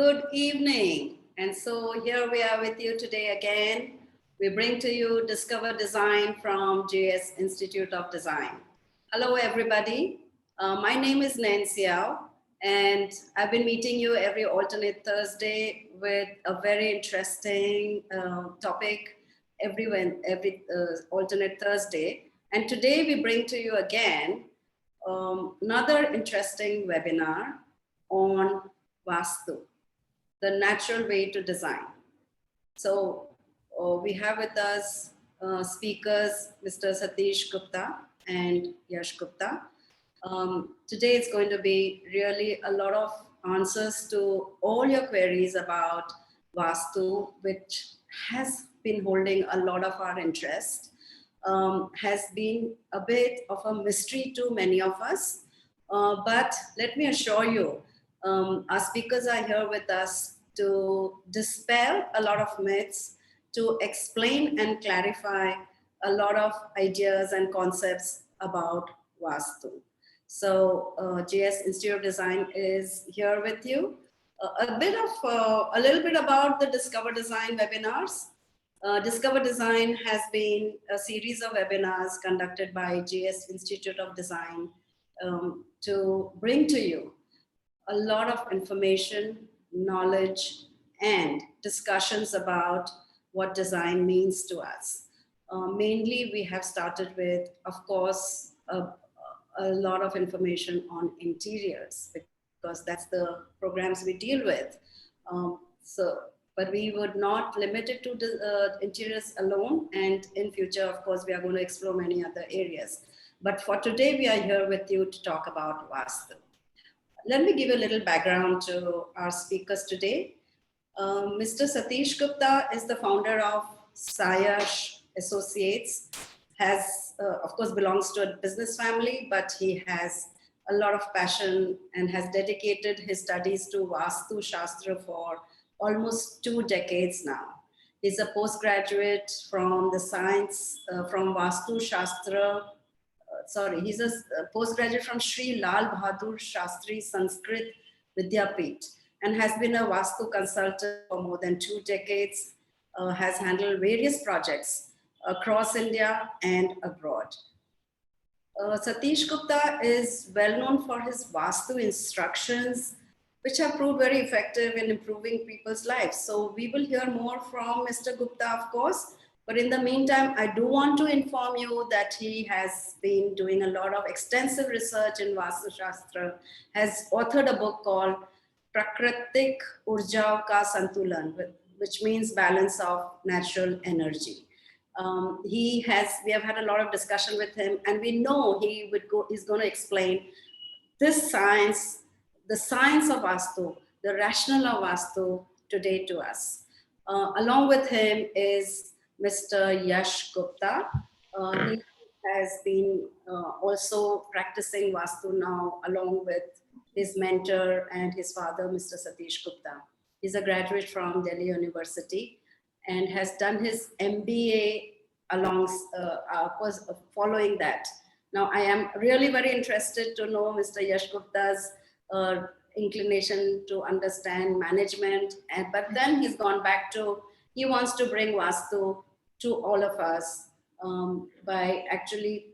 Good evening. And so here we are with you today again. We bring to you Discover Design from JS Institute of Design. Hello, everybody. My name is Nancy Yao, and I've been meeting you every alternate Thursday with a very interesting topic every alternate Thursday. And today we bring to you again another interesting webinar on Vastu, the natural way to design. So we have with us speakers, Mr. Satish Gupta and Yash Gupta. Today it's going to be really a lot of answers to all your queries about Vastu, which has been holding a lot of our interest, has been a bit of a mystery to many of us. But let me assure you, our speakers are here with us to dispel a lot of myths, to explain and clarify a lot of ideas and concepts about Vastu. So JS Institute of Design is here with you. A little bit about the Discover Design webinars. Discover Design has been a series of webinars conducted by JS Institute of Design to bring to you a lot of information, knowledge, and discussions about what design means to us. Mainly, we have started with, of course, a lot of information on interiors, because that's the programs we deal with. But we would not limit it to the interiors alone. And in future, of course, we are going to explore many other areas. But for today, we are here with you to talk about Vastu. Let me give a little background to our speakers today. Mr. Satish Gupta is the founder of Sayash Associates, of course, belongs to a business family, but he has a lot of passion and has dedicated his studies to Vastu Shastra for almost 2 decades now. He's a postgraduate from the science, from Vastu Shastra. He's a postgraduate from Sri Lal Bahadur Shastri Sanskrit Vidyapith and has been a Vastu consultant for more than 2 decades, has handled various projects across India and abroad. Satish Gupta is well known for his Vastu instructions, which have proved very effective in improving people's lives. So we will hear more from Mr. Gupta, of course. But in the meantime, I do want to inform you that he has been doing a lot of extensive research in Vastu Shastra, has authored a book called Prakritik Urjav Ka Santulan, which means balance of natural energy. We have had a lot of discussion with him, and we know he's going to explain this science, the science of Vastu, the rationale of Vastu today to us. Along with him is Mr. Yash Gupta. He has been also practicing Vastu now along with his mentor and his father, Mr. Satish Gupta. He's a graduate from Delhi University and has done his MBA following that. Now, I am really very interested to know Mr. Yash Gupta's inclination to understand management, but then he's gone back to, he wants to bring Vastu to all of us by actually,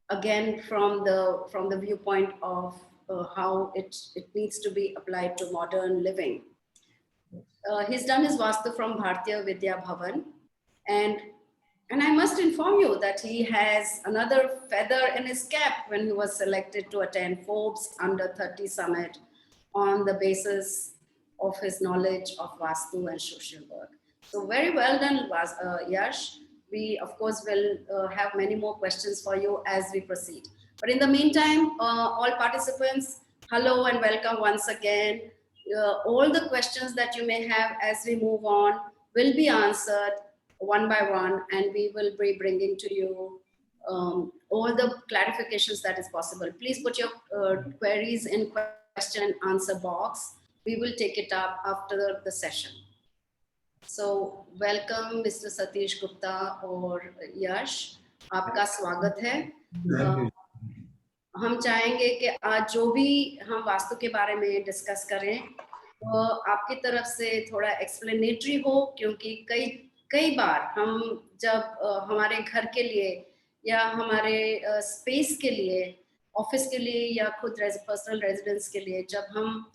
again, from the viewpoint of how it needs to be applied to modern living. He's done his Vastu from Bharatiya Vidya Bhavan, and I must inform you that he has another feather in his cap when he was selected to attend Forbes Under 30 Summit on the basis of his knowledge of Vastu and social work. So very well done, Yash. We, of course, will have many more questions for you as we proceed. But in the meantime, all participants, hello and welcome once again. All the questions that you may have as we move on will be answered one by one, and we will be bringing to you all the clarifications that is possible. Please put your queries in question and answer box. We will take it up after the session. So welcome Mr. Satish Gupta और यश, आपका स्वागत है. हम चाहेंगे कि आज जो भी हम वास्तु के बारे में डिस्कस करें, तो आपकी तरफ से थोड़ा एक्सप्लेनेटरी हो, क्योंकि कई कई बार हम जब हमारे घर के लिए या हमारे स्पेस के लिए, ऑफिस के लिए या खुद पर्सनल रेजिडेंस के लिए जब हम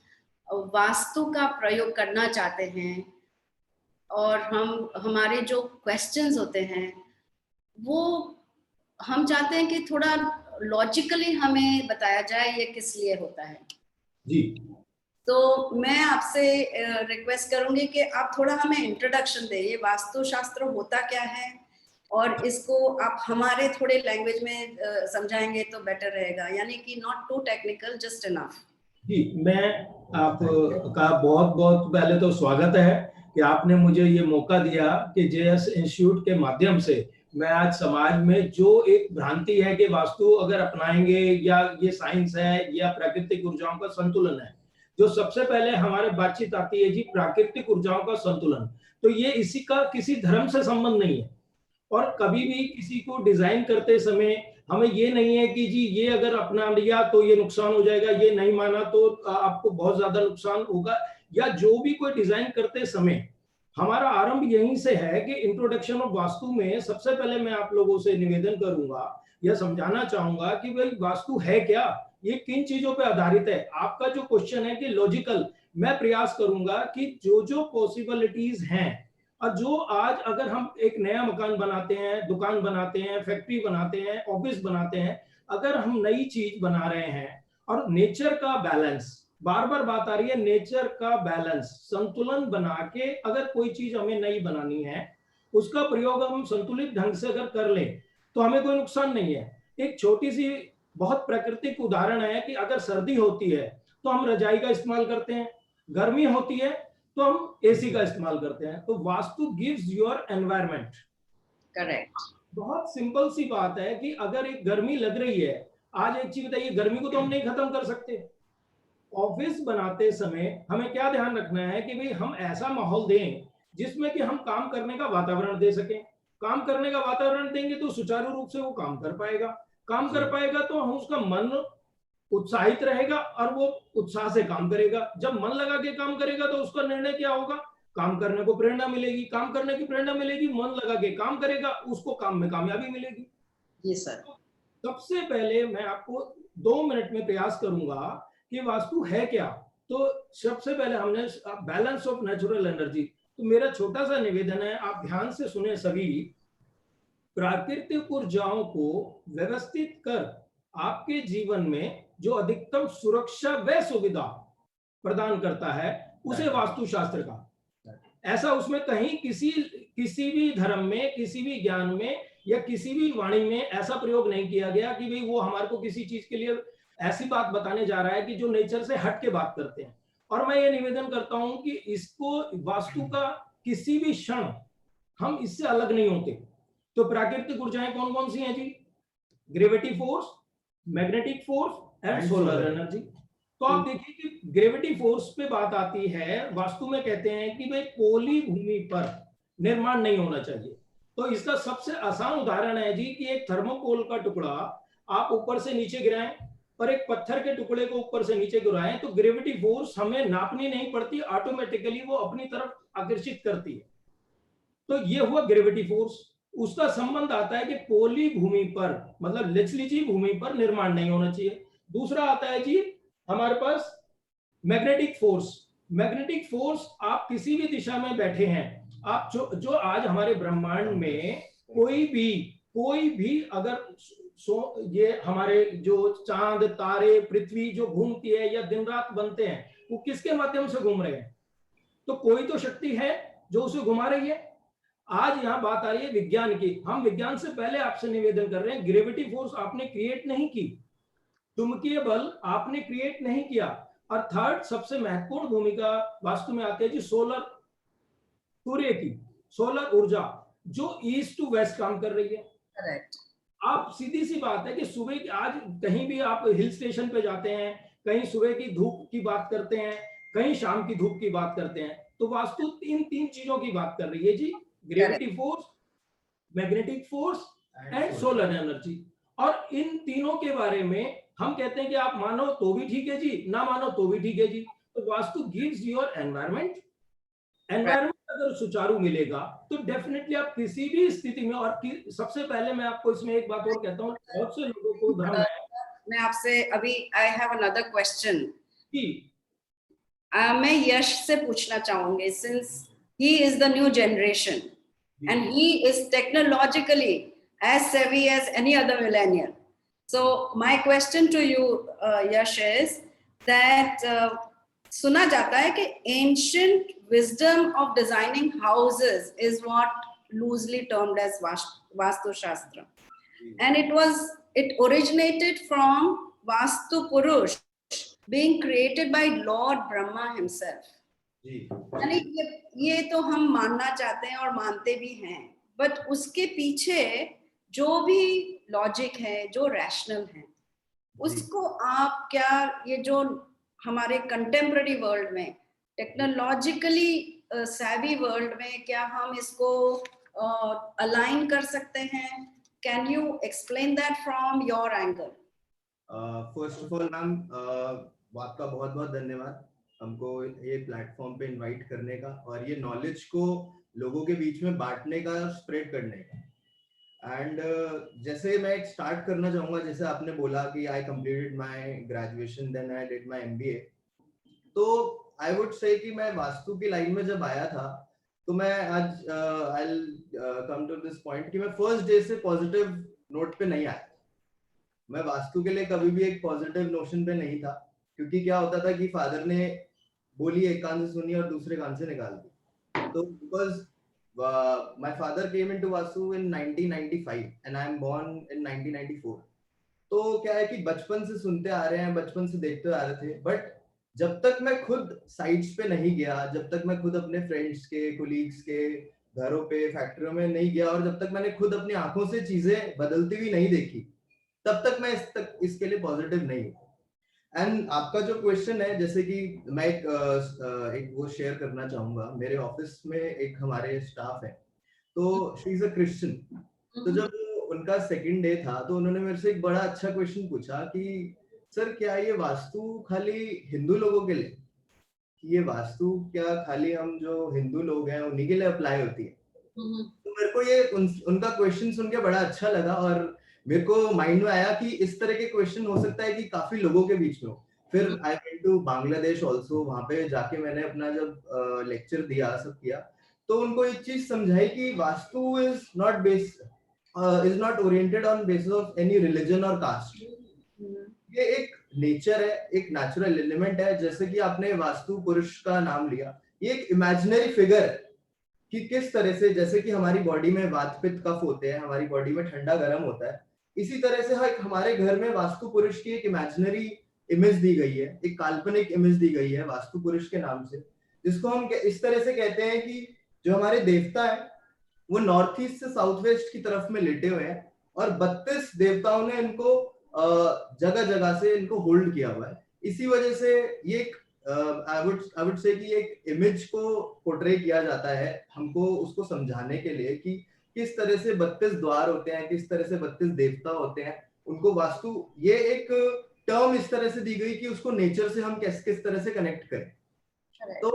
वास्तु का प्रयोग करना चाहते हैं, और हम हमारे जो क्वेश्चंस होते हैं वो हम चाहते हैं कि थोड़ा लॉजिकली हमें बताया जाए ये किस लिए होता है। जी, तो मैं आपसे रिक्वेस्ट करूंगी कि आप थोड़ा हमें इंट्रोडक्शन दें, ये वास्तुशास्त्र होता क्या है, और इसको आप हमारे थोड़े लैंग्वेज में समझाएंगे तो बेटर रहेगा, यानी कि not too technical, just enough. जी, मैं आपका बहुत बहुत पहले तो स्वागत है कि आपने मुझे ये मौका दिया कि जेएस इंस्टीट्यूट के माध्यम से मैं आज समाज में जो एक भ्रांति है कि वास्तु अगर अपनाएंगे या ये साइंस है या प्राकृतिक ऊर्जाओं का संतुलन है, जो सबसे पहले हमारे बातचीत आती है जी प्राकृतिक ऊर्जाओं का संतुलन, तो ये इसी का किसी धर्म से संबंध नहीं है। और कभी भी किसी को डिजाइन करते समय हमें ये नहीं है कि जी ये अगर अपना लिया तो ये नुकसान हो जाएगा, ये नहीं माना तो आपको बहुत ज्यादा नुकसान होगा, या जो भी कोई डिजाइन करते समय हमारा आरंभ यहीं से है कि इंट्रोडक्शन ऑफ वास्तु में सबसे पहले मैं आप लोगों से निवेदन करूंगा या समझाना चाहूंगा कि भाई वास्तु है क्या, ये किन चीजों पे आधारित है। आपका जो क्वेश्चन है कि लॉजिकल, मैं प्रयास करूंगा कि जो जो पॉसिबिलिटीज हैं और जो आज अगर हम एक नया मकान बनाते हैं, दुकान बनाते हैं, फैक्ट्री बनाते हैं, ऑफिस बनाते हैं, अगर हम नई चीज बना रहे हैं और नेचर का बैलेंस, बार बार बात आ रही है नेचर का बैलेंस, संतुलन बना के अगर कोई चीज हमें नई बनानी है, उसका प्रयोग हम संतुलित ढंग से अगर कर लें तो हमें कोई नुकसान नहीं है। एक छोटी सी बहुत प्राकृतिक उदाहरण है कि अगर सर्दी होती है तो हम रजाई का इस्तेमाल करते हैं, गर्मी होती है तो हम एसी का इस्तेमाल करते हैं। तो vastu gives your environment. Correct. बहुत सिंपल सी बात है कि अगर एक गर्मी लग रही है, आज एक चीज बताइए, गर्मी को तो हम नहीं खत्म कर सकते। ऑफिस बनाते समय हमें क्या ध्यान रखना है कि भाई हम ऐसा माहौल दें जिसमें कि हम काम करने का वातावरण दे सकें। काम करने का वातावरण देंगे तो सुचारू रूप से वो काम कर पाएगा, काम कर पाएगा तो हम उसका मन उत्साहित रहेगा और वो उत्साह से काम करेगा। जब मन लगा के काम करेगा तो उसका निर्णय क्या होगा, काम करने को प्रेरणा मिलेगी, काम करने की प्रेरणा मिलेगी, मन लगा के काम करेगा, उसको काम में कामयाबी मिलेगी। जी सर। सबसे पहले मैं आपको 2 मिनट में प्रयास करूंगा कि वास्तु है क्या। तो सबसे पहले हमने बैलेंस ऑफ नेचुरल एनर्जी, तो मेरा छोटा सा निवेदन है, आप ध्यान से सुने सभी। प्राकृतिक ऊर्जाओं को व्यवस्थित कर आपके जीवन में जो अधिकतम सुरक्षा व सुविधा प्रदान करता है उसे वास्तुशास्त्र का। ऐसा उसमें कहीं किसी भी धर्म में, किसी भी ज्ञान में या किसी भी वाणी में ऐसा प्रयोग नहीं किया गया कि भाई वो हमारे को किसी चीज के लिए ऐसी बात बताने जा रहा है कि जो नेचर से हट के बात करते हैं। और मैं ये निवेदन करता हूं कि इसको वास्तु का किसी भी क्षण हम इससे अलग नहीं होते। तो प्राकृतिक ऊर्जाएं कौन कौन सी हैं जी? Gravity force, magnetic force and solar energy. तो आप देखिए कि ग्रेविटी फोर्स पे बात आती है, वास्तु में कहते हैं कि भाई पोली भूमि पर निर्माण नहीं होना चाहिए। तो इसका सबसे आसान उदाहरण है जी कि एक थर्मोकोल का टुकड़ा आप ऊपर से नीचे गिराएं और एक पत्थर के टुकड़े को ऊपर से नीचे गिराएं तो ग्रेविटी फोर्स हमें नापनी नहीं पड़ती, ऑटोमेटिकली वो अपनी तरफ आकर्षित करती है। तो ये हुआ ग्रेविटी फोर्स। उसका संबंध आता है कि पोली भूमि पर, मतलब लचलीची भूमि पर निर्माण नहीं होना चाहिए। दूसरा आता है जी हमारे पास मैग्नेटिक फोर्स। मैग्नेटिक फोर्स, आप किसी भी दिशा में बैठे हैं, आप जो आज हमारे ब्रह्मांड में कोई भी अगर ये हमारे जो चांद तारे पृथ्वी जो घूमती है या दिन रात बनते हैं, वो किसके माध्यम से घूम रहे हैं? तो कोई तो शक्ति है जो उसे घुमा रही है। आज यहाँ बात आ रही है विज्ञान की। हम विज्ञान से पहले आपसे निवेदन कर रहे हैं, ग्रेविटी फोर्स आपने क्रिएट नहीं की, चुंबकीय बल आपने क्रिएट नहीं किया। और थर्ड सबसे महत्वपूर्ण भूमिका वास्तु में आती है जी सोलर, सूर्य की सोलर ऊर्जा जो ईस्ट टू वेस्ट काम कर रही है। करेक्ट। आप सीधी सी बात है कि सुबह की, आज कहीं भी आप हिल स्टेशन पे जाते हैं, कहीं सुबह की धूप की बात करते हैं, कहीं शाम की धूप की बात करते हैं, तो वास्तु तीन चीजों की बात कर रही है जी, gravity force, magnetic force and solar energy. और इन तीनों के बारे में हम कहते हैं कि आप मानो तो भी ठीक है जी, ना मानो तो भी ठीक है जी। तो vastu gives your environment. Environment अगर सुचारू मिलेगा तो डेफिनेटली आप किसी भी स्थिति में, और सबसे पहले मैं आपको इसमें एक बात और कहता हूँ, बहुत से लोगों को भ्रम है मैं आपसे अभी आई हैव अनदर क्वेश्चन। कि मैं यश से पूछना चाहूंगी, since he is the new generation and he is technologically as savvy as any other millennial. So my question to you, Yash, is that suna jata hai ki ancient wisdom of designing houses is what loosely termed as Vastu Shastra, and it originated from Vastu Purush being created by Lord Brahma himself. यानी ये तो हम मानना चाहते हैं और मानते भी हैं, बट उसके पीछे जो भी लॉजिक है, जो रैशनल है, उसको आप क्या, ये जो हमारे कंटेम्पररी वर्ल्ड में, टेक्नोलॉजिकली सैवी वर्ल्ड में, क्या हम इसको अलाइन कर सकते हैं? Can you explain that from your angle? First of all ma'am, आपका बहुत बहुत धन्यवाद हमको ये प्लेटफॉर्म पे इनवाइट करने का और ये नॉलेज को लोगों के बीच में बांटने का, स्प्रेड करने का। एंड जैसे मैं एक स्टार्ट करना चाहूंगा, जैसे आपने बोला कि I completed my graduation, then I did my MBA. तो आई वुड से कि मैं वास्तु की लाइन में जब आया था, तो मैं आज I will come to this point कि मैं फर्स्ट डे से पॉजिटिव नोट पे नहीं आया। मैं वास्तु के लिए कभी भी एक पॉजिटिव नोशन पे नहीं था, क्योंकि क्या होता था कि फादर ने बोली एक कान से सुनी और दूसरे कान से निकाल दी। तो because my father came into vastu in 1995 and I am born in 1994। तो क्या है कि बचपन से सुनते आ रहे हैं, बचपन से देखते आ रहे थे, बट जब तक मैं खुद साइट्स पे नहीं गया, जब तक मैं खुद अपने फ्रेंड्स के, कोलीग्स के घरों पे, फैक्ट्रियों में नहीं गया, और जब तक मैंने खुद अपनी आंखों से चीजें बदलती हुई नहीं देखी, तब तक मैं इसके लिए पॉजिटिव नहीं हूँ। एंड आपका जो क्वेश्चन है, जैसे कि मैं एक वो शेयर करना चाहूंगा। मेरे ऑफिस में एक हमारे स्टाफ है, तो शी इज अ क्रिश्चियन। तो जब उनका सेकंड डे था, तो उन्होंने मेरे से एक बड़ा अच्छा क्वेश्चन पूछा कि सर, क्या ये वास्तु खाली हिंदू लोगों के लिए, कि ये वास्तु क्या खाली हम जो हिंदू लोग हैं उन्हीं के लिए अप्लाई होती है? तो मेरे को ये उनका क्वेश्चन सुन के बड़ा अच्छा लगा, और मेरे को माइंड में आया कि इस तरह के क्वेश्चन हो सकता है कि काफी लोगों के बीच में हो। फिर I went to Bangladesh also, वहां पे जाके मैंने अपना जब लेक्चर दिया, सब किया, तो उनको एक चीज समझाई कि vastu is not oriented on basis of any religion और कास्ट। ये एक नेचर है, एक नेचुरल एलिमेंट है। जैसे कि आपने वास्तु पुरुष का नाम लिया, ये एक इमेजिनरी फिगर है कि किस तरह से, जैसे कि हमारी बॉडी में वात पित्त कफ होते हैं, हमारी बॉडी में ठंडा गर्म होता है, इसी तरह से हमारे घर में वास्तु पुरुष की एक इमेजिनरी इमेज दी गई है, एक काल्पनिक इमेज दी गई है वास्तु पुरुष के नाम से, जिसको हम इस तरह से कहते हैं कि जो हमारे देवता है वो नॉर्थ ईस्ट से साउथ वेस्ट की तरफ में लेटे हुए हैं, और 32 देवताओं ने इनको जगह जगह से इनको होल्ड किया हुआ है। इसी वजह से ये एक आई वुड से कि एक इमेज को पोर्ट्रे किया जाता है हमको उसको समझाने के लिए कि किस तरह से 32 द्वार होते हैं, किस तरह से 32 देवता होते हैं। उनको वास्तु, ये एक टर्म इस तरह से दी गई कि उसको नेचर से हम किस तरह से कनेक्ट करें। तो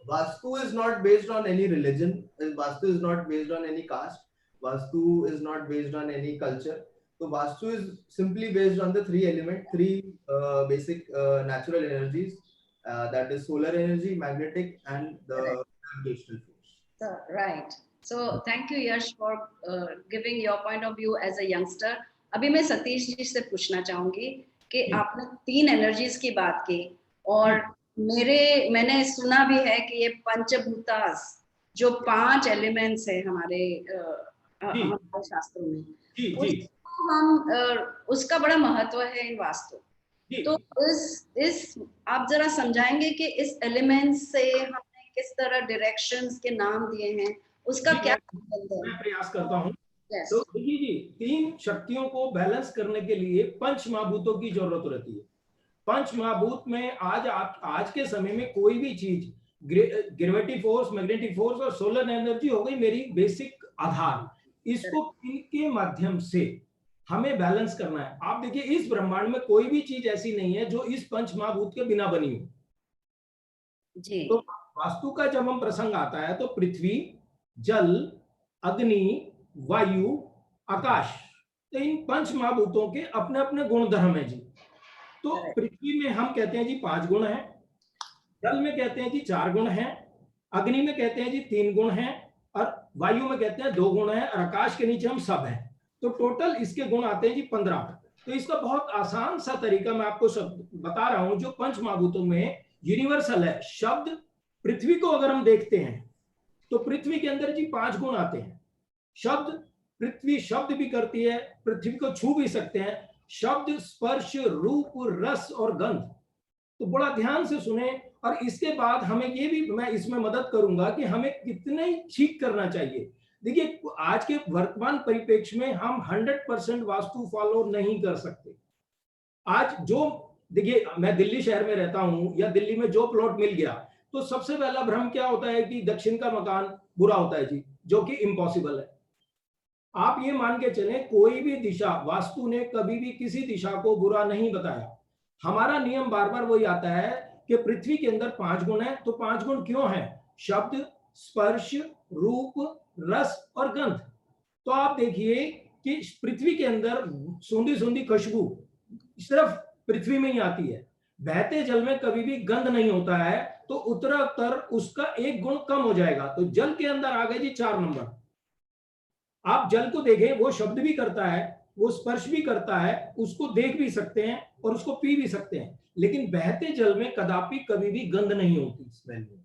Vastu is not based on any religion, Vastu is not based on any caste, Vastu is not based on any culture. तो Vastu is simply based on the three basic natural energies, that is solar energy, magnetic, and the gravitational force. Right. So thank you, Yash, for giving your point of view as a youngster. अभी मैं सतीश जी से पूछना चाहूंगी कि आपने 3 energies की बात की, और मैंने सुना भी है कि ये पंचभूतास, जो 5 एलिमेंट्स है हमारे शास्त्रों में, उसका बड़ा महत्व है इन वास्तु। तो इस आप जरा समझाएंगे कि इस एलिमेंट से हमने किस तरह डायरेक्शंस के नाम दिए हैं, उसका क्या संबंध है? मैं प्रयास करता हूँ। तो देखिए जी, 3 शक्तियों को बैलेंस करने के लिए पंच महाभूतों की जरूरत रहती है। पंच महाभूत में आज के समय में कोई भी चीज, ग्रेविटी फोर्स, मैग्नेटिक फोर्स और सोलर एनर्जी हो गई मेरी बेसिक आधार, इसको इनके माध्यम से हमें बैलेंस करना है। आप देखिए, इस ब्रह्मांड में कोई भी चीज ऐसी नहीं है जो इस पंच महाभूत के बिना बनी हो। जी तो वास्तु का जब हम प्रसंग आता है तो पृथ्वी, जल, अग्नि, वायु, आकाश, तो इन पंच महाभूतों के अपने अपने गुण धर्म है जी। तो करेक्ट पृथ्वी में हम कहते हैं जी 5 गुण हैं, जल में कहते हैं जी 4 गुण हैं, अग्नि में कहते हैं जी 3 गुण हैं, और वायु में कहते हैं 2 गुण हैं, और आकाश के नीचे हम सब हैं। तो टोटल इसके गुण आते हैं जी 15। तो इसका बहुत आसान सा तरीका मैं आपको सब बता रहा हूं, जो पंच महाभूतों में यूनिवर्सल है। शब्द, पृथ्वी को अगर हम देखते हैं तो पृथ्वी के अंदर जी 5 गुण आते हैं। शब्द, पृथ्वी शब्द भी करती है, पृथ्वी को छू भी सकते हैं। शब्द, स्पर्श, रूप, रस और गंध। तो बड़ा ध्यान से सुने, और इसके बाद हमें ये भी मैं इसमें मदद करूंगा कि हमें कितने ठीक करना चाहिए। देखिए, आज के वर्तमान परिप्रेक्ष्य में हम 100% वास्तु फॉलो नहीं कर सकते। आज जो, देखिए मैं दिल्ली शहर में रहता हूं, या दिल्ली में जो प्लॉट मिल गया, तो सबसे पहला भ्रम क्या होता है कि दक्षिण का मकान बुरा होता है जी, जो कि इम्पॉसिबल है। आप ये मान के चलें, कोई भी दिशा, वास्तु ने कभी भी किसी दिशा को बुरा नहीं बताया। हमारा नियम बार बार वही आता है कि पृथ्वी के अंदर 5 गुण है। तो 5 गुण क्यों हैं? शब्द, स्पर्श, रूप, रस और गंध। तो आप देखिए कि पृथ्वी के अंदर सूंधी सूंधी खुशबू सिर्फ पृथ्वी में ही आती है। बहते जल में कभी भी गंध नहीं होता है। तो उत्तरोत्तर उसका एक गुण कम हो जाएगा। तो जल के अंदर आ गए जी 4 नंबर। आप जल को देखें, वो शब्द भी करता है, वो स्पर्श भी करता है, उसको देख भी सकते हैं और उसको पी भी सकते हैं, लेकिन बहते जल में कदापि कभी भी गंध नहीं होती, स्मेल नहीं।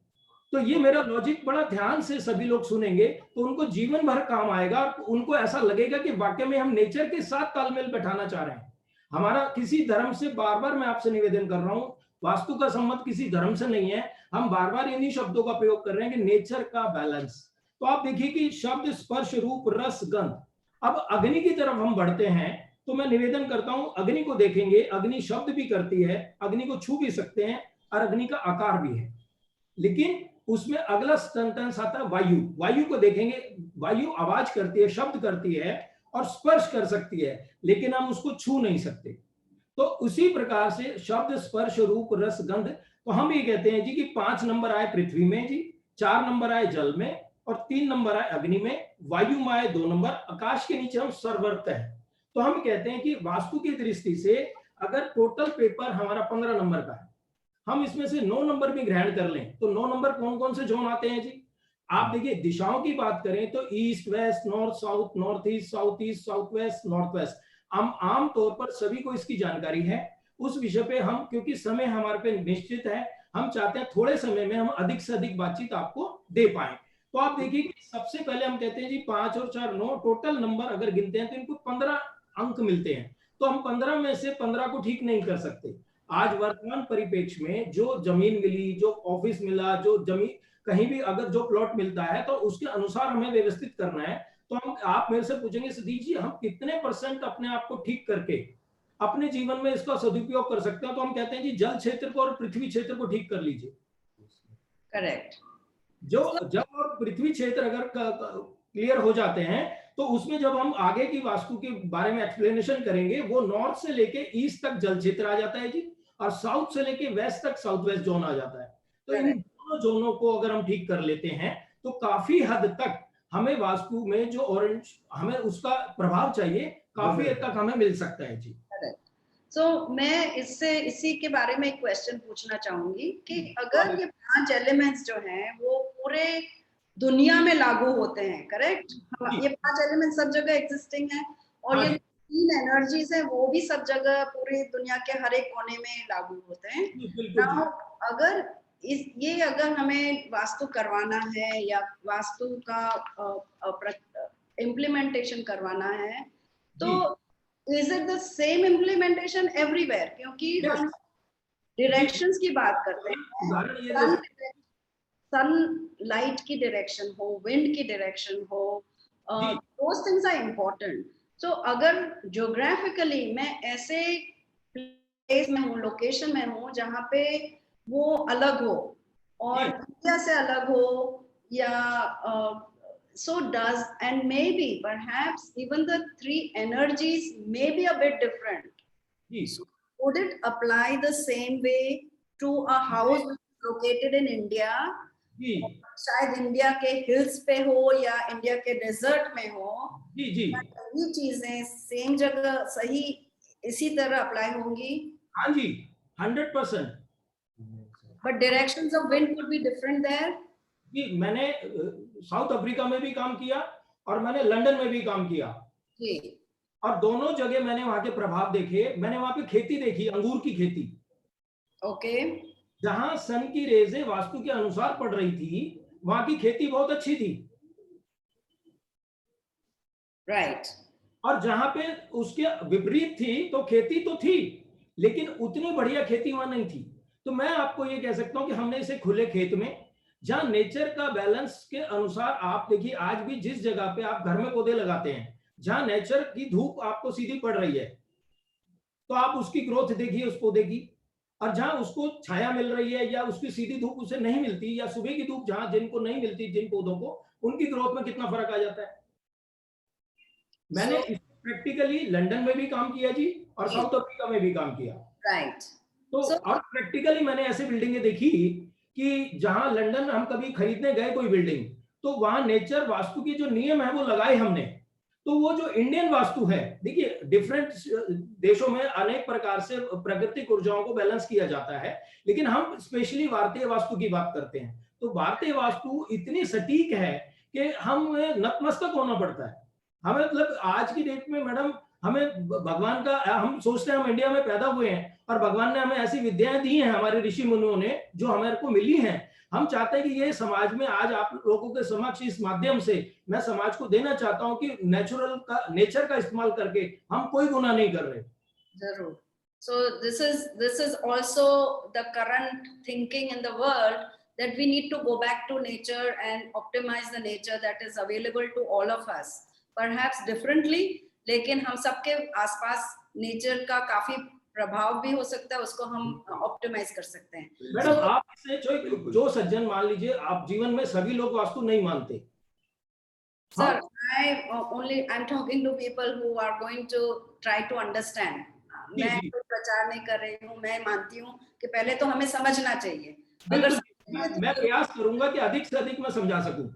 तो ये मेरा लॉजिक बड़ा ध्यान से सभी लोग सुनेंगे तो उनको जीवन भर काम आएगा, और उनको ऐसा लगेगा कि वाकई में हम नेचर के साथ तालमेल बैठाना चाह रहे हैं। हमारा किसी धर्म से, बार बार मैं आपसे निवेदन कर रहा हूं, वास्तु का संबंध किसी धर्म से नहीं है। हम बार बार इन्हीं शब्दों का प्रयोग कर रहे हैं कि नेचर का बैलेंस। तो आप देखिए कि शब्द, स्पर्श, रूप, रस, गंध। अब अग्नि की तरफ हम बढ़ते हैं, तो मैं निवेदन करता हूं, अग्नि को देखेंगे, अग्नि शब्द भी करती है, अग्नि को छू भी सकते हैं, और अग्नि का आकार भी है। लेकिन उसमें अगला सेंटेंस आता है वायु। वायु को देखेंगे, वायु आवाज करती है, शब्द करती है और स्पर्श कर सकती है, लेकिन हम उसको छू नहीं सकते। तो उसी प्रकार से शब्द, स्पर्श, रूप, रस, गंध। तो हम ये कहते हैं जी कि 5 नंबर आए पृथ्वी में जी, 4 नंबर आए जल में, और 3 नंबर आए अग्नि में, वायु में आए 2 नंबर, आकाश के नीचे हम सर्वत्र हैं। तो हम कहते हैं कि वास्तु की दृष्टि से अगर टोटल पेपर हमारा 15 नंबर का है, हम इसमें से 9 नंबर भी ग्रहण कर लें, तो 9 नंबर कौन कौन से जोन आते हैं जी? आप देखिए, दिशाओं की बात करें तो east, west, north, south, north east, south west, north west. हम आम तौर पर सभी को इसकी जानकारी है। उस विषय पे हम, क्योंकि समय हमारे पे निश्चित है, हम चाहते हैं थोड़े समय में हम अधिक से अधिक बातचीत आपको दे पाए। तो आप देखिए कि सबसे पहले हम कहते हैं जी 5 और 4 9 टोटल नंबर अगर गिनते हैं तो इनको 15 अंक मिलते हैं। तो हम 15 में से 15 को ठीक नहीं कर सकते। आज वर्तमान परिप्रेक्ष्य में जो जमीन मिली, जो ऑफिस मिला, जो जमीन कहीं भी अगर जो प्लॉट मिलता है, तो उसके अनुसार हमें व्यवस्थित करना है। तो हम, आप मेरे से पूछेंगे सतीश जी हम कितने % अपने आप को ठीक करके अपने जीवन में इसका सदुपयोग कर सकते हैं? तो हम कहते हैं जी जल क्षेत्र को और पृथ्वी क्षेत्र को ठीक कर लीजिए। करेक्ट। जो जल और पृथ्वी क्षेत्र अगर क्लियर हो जाते हैं, तो उसमें जब हम आगे की वास्तु के बारे में एक्सप्लेनेशन करेंगे, वो नॉर्थ से लेके ईस्ट तक जल क्षेत्र आ जाता है जी, और साउथ से लेके वेस्ट तक साउथ वेस्ट जोन आ जाता है। तो इन दोनों जोनों को अगर हम ठीक कर लेते हैं तो काफी हद तक हमें वास्तु में जो ऑरेंज हमें उसका प्रभाव चाहिए, काफी हद तक हमें मिल सकता है जी। So, मैं इससे इसी के बारे में एक क्वेश्चन पूछना चाहूंगी कि अगर ये 5 एलिमेंट्स जो हैं वो पूरे दुनिया में लागू होते हैं, करेक्ट? ये 5 एलिमेंट्स सब जगह एग्जिस्टिंग है, और ये 3 एनर्जीज हैं वो भी सब जगह पूरी दुनिया के हर एक कोने में लागू होते हैं। Now, अगर अगर हमें वास्तु करवाना है या वास्तु का इम्प्लीमेंटेशन करवाना है, तो is it the same implementation everywhere? क्योंकि हम डायरेक्शंस की बात करते हैं, सन लाइट की डायरेक्शन हो, विंड की डायरेक्शन हो, those things are important. So अगर ज्योग्राफिकली मैं ऐसे प्लेस में हूँ, लोकेशन में हूँ जहाँ पे वो अलग हो और इंडिया से अलग हो, या so does, and maybe perhaps even the 3 energies may be a bit different. So would it apply the same way to a house located in India, जी शायद इंडिया के हिल्स पे हो या इंडिया के डेजर्ट में हो, जी जी सही चीजें सेम जगह सही इसी तरह अप्लाई होंगी, हाँ जी 100%। but directions of wind could be different there. जी मैंने साउथ अफ्रीका में भी काम किया और मैंने लंदन में भी काम किया, जी, और दोनों जगह मैंने वहां के प्रभाव देखे। मैंने वहां पे खेती देखी, अंगूर की खेती, ओके, जहां सन की रेजें वास्तु के अनुसार पड़ रही थी, वहां की खेती बहुत अच्छी थी। राइट, और जहां पे उसके विपरीत थी तो खेती तो थी, लेकिन उतनी बढ़िया खेती वहां नहीं थी। तो मैं आपको ये कह सकता हूं कि हमने इसे खुले खेत में, जहां नेचर का बैलेंस के अनुसार, आप देखिए आज भी जिस जगह पे आप घर में पौधे लगाते हैं, जहां नेचर की धूप आपको सीधी पड़ रही है, तो आप उसकी ग्रोथ देखिए उस पौधे की। और जहां उसको छाया मिल रही है या उसकी सीधी धूप उसे नहीं मिलती, या सुबह की धूप जहां जिनको नहीं मिलती, जिन पौधों को, उनकी ग्रोथ में कितना फर्क आ जाता है। मैंने so प्रैक्टिकली लंदन में भी काम किया जी, और साउथ अफ्रीका में भी काम किया। right, तो so और प्रैक्टिकली मैंने ऐसे बिल्डिंगें देखी कि जहां लंदन हम कभी खरीदने गए कोई बिल्डिंग, तो वहां नेचर वास्तु के जो नियम है वो लगाए हमने। तो वो जो इंडियन वास्तु है, देखिए डिफरेंट देशों में अनेक प्रकार से प्राकृतिक ऊर्जाओं को बैलेंस किया जाता है, लेकिन हम स्पेशली भारतीय वास्तु की बात करते हैं। तो भारतीय वास्तु इतनी सटीक है कि हमें नतमस्तक होना पड़ता है। हमें मतलब आज की डेट में मैडम, हमें भगवान का, हम सोचते हैं हम इंडिया में पैदा हुए हैं और भगवान ने हमें ऐसी विद्याएं दी हैं, हमारे ऋषि मुनियों ने, जो हमारे को मिली हैं। हम चाहते हैं कि ये समाज में आज आप लोगों के समक्ष इस माध्यम से मैं समाज को देना चाहता हूं कि नेचर का इस्तेमाल करके हम कोई गुनाह नहीं कर रहे। जरूर, so this is also the current thinking in the world, that we need to go back to nature and optimize the nature that is available to all of us, perhaps differently, लेकिन हम सबके आसपास nature का काफी प्रभाव भी हो सकता है, उसको हम ऑप्टिमाइज कर सकते हैं। मैडम आप इससे जो सज्जन, मान लीजिए आप जीवन में सभी लोग वास्तु नहीं मानते। Sir, I'm talking to people who are going to try to understand. मैं कोई प्रचार नहीं कर रही हूँ, मैं मानती हूँ कि पहले तो हमें समझना चाहिए। अगर मैं प्रयास करूंगा कि अधिक से अधिक मैं समझा सकूं।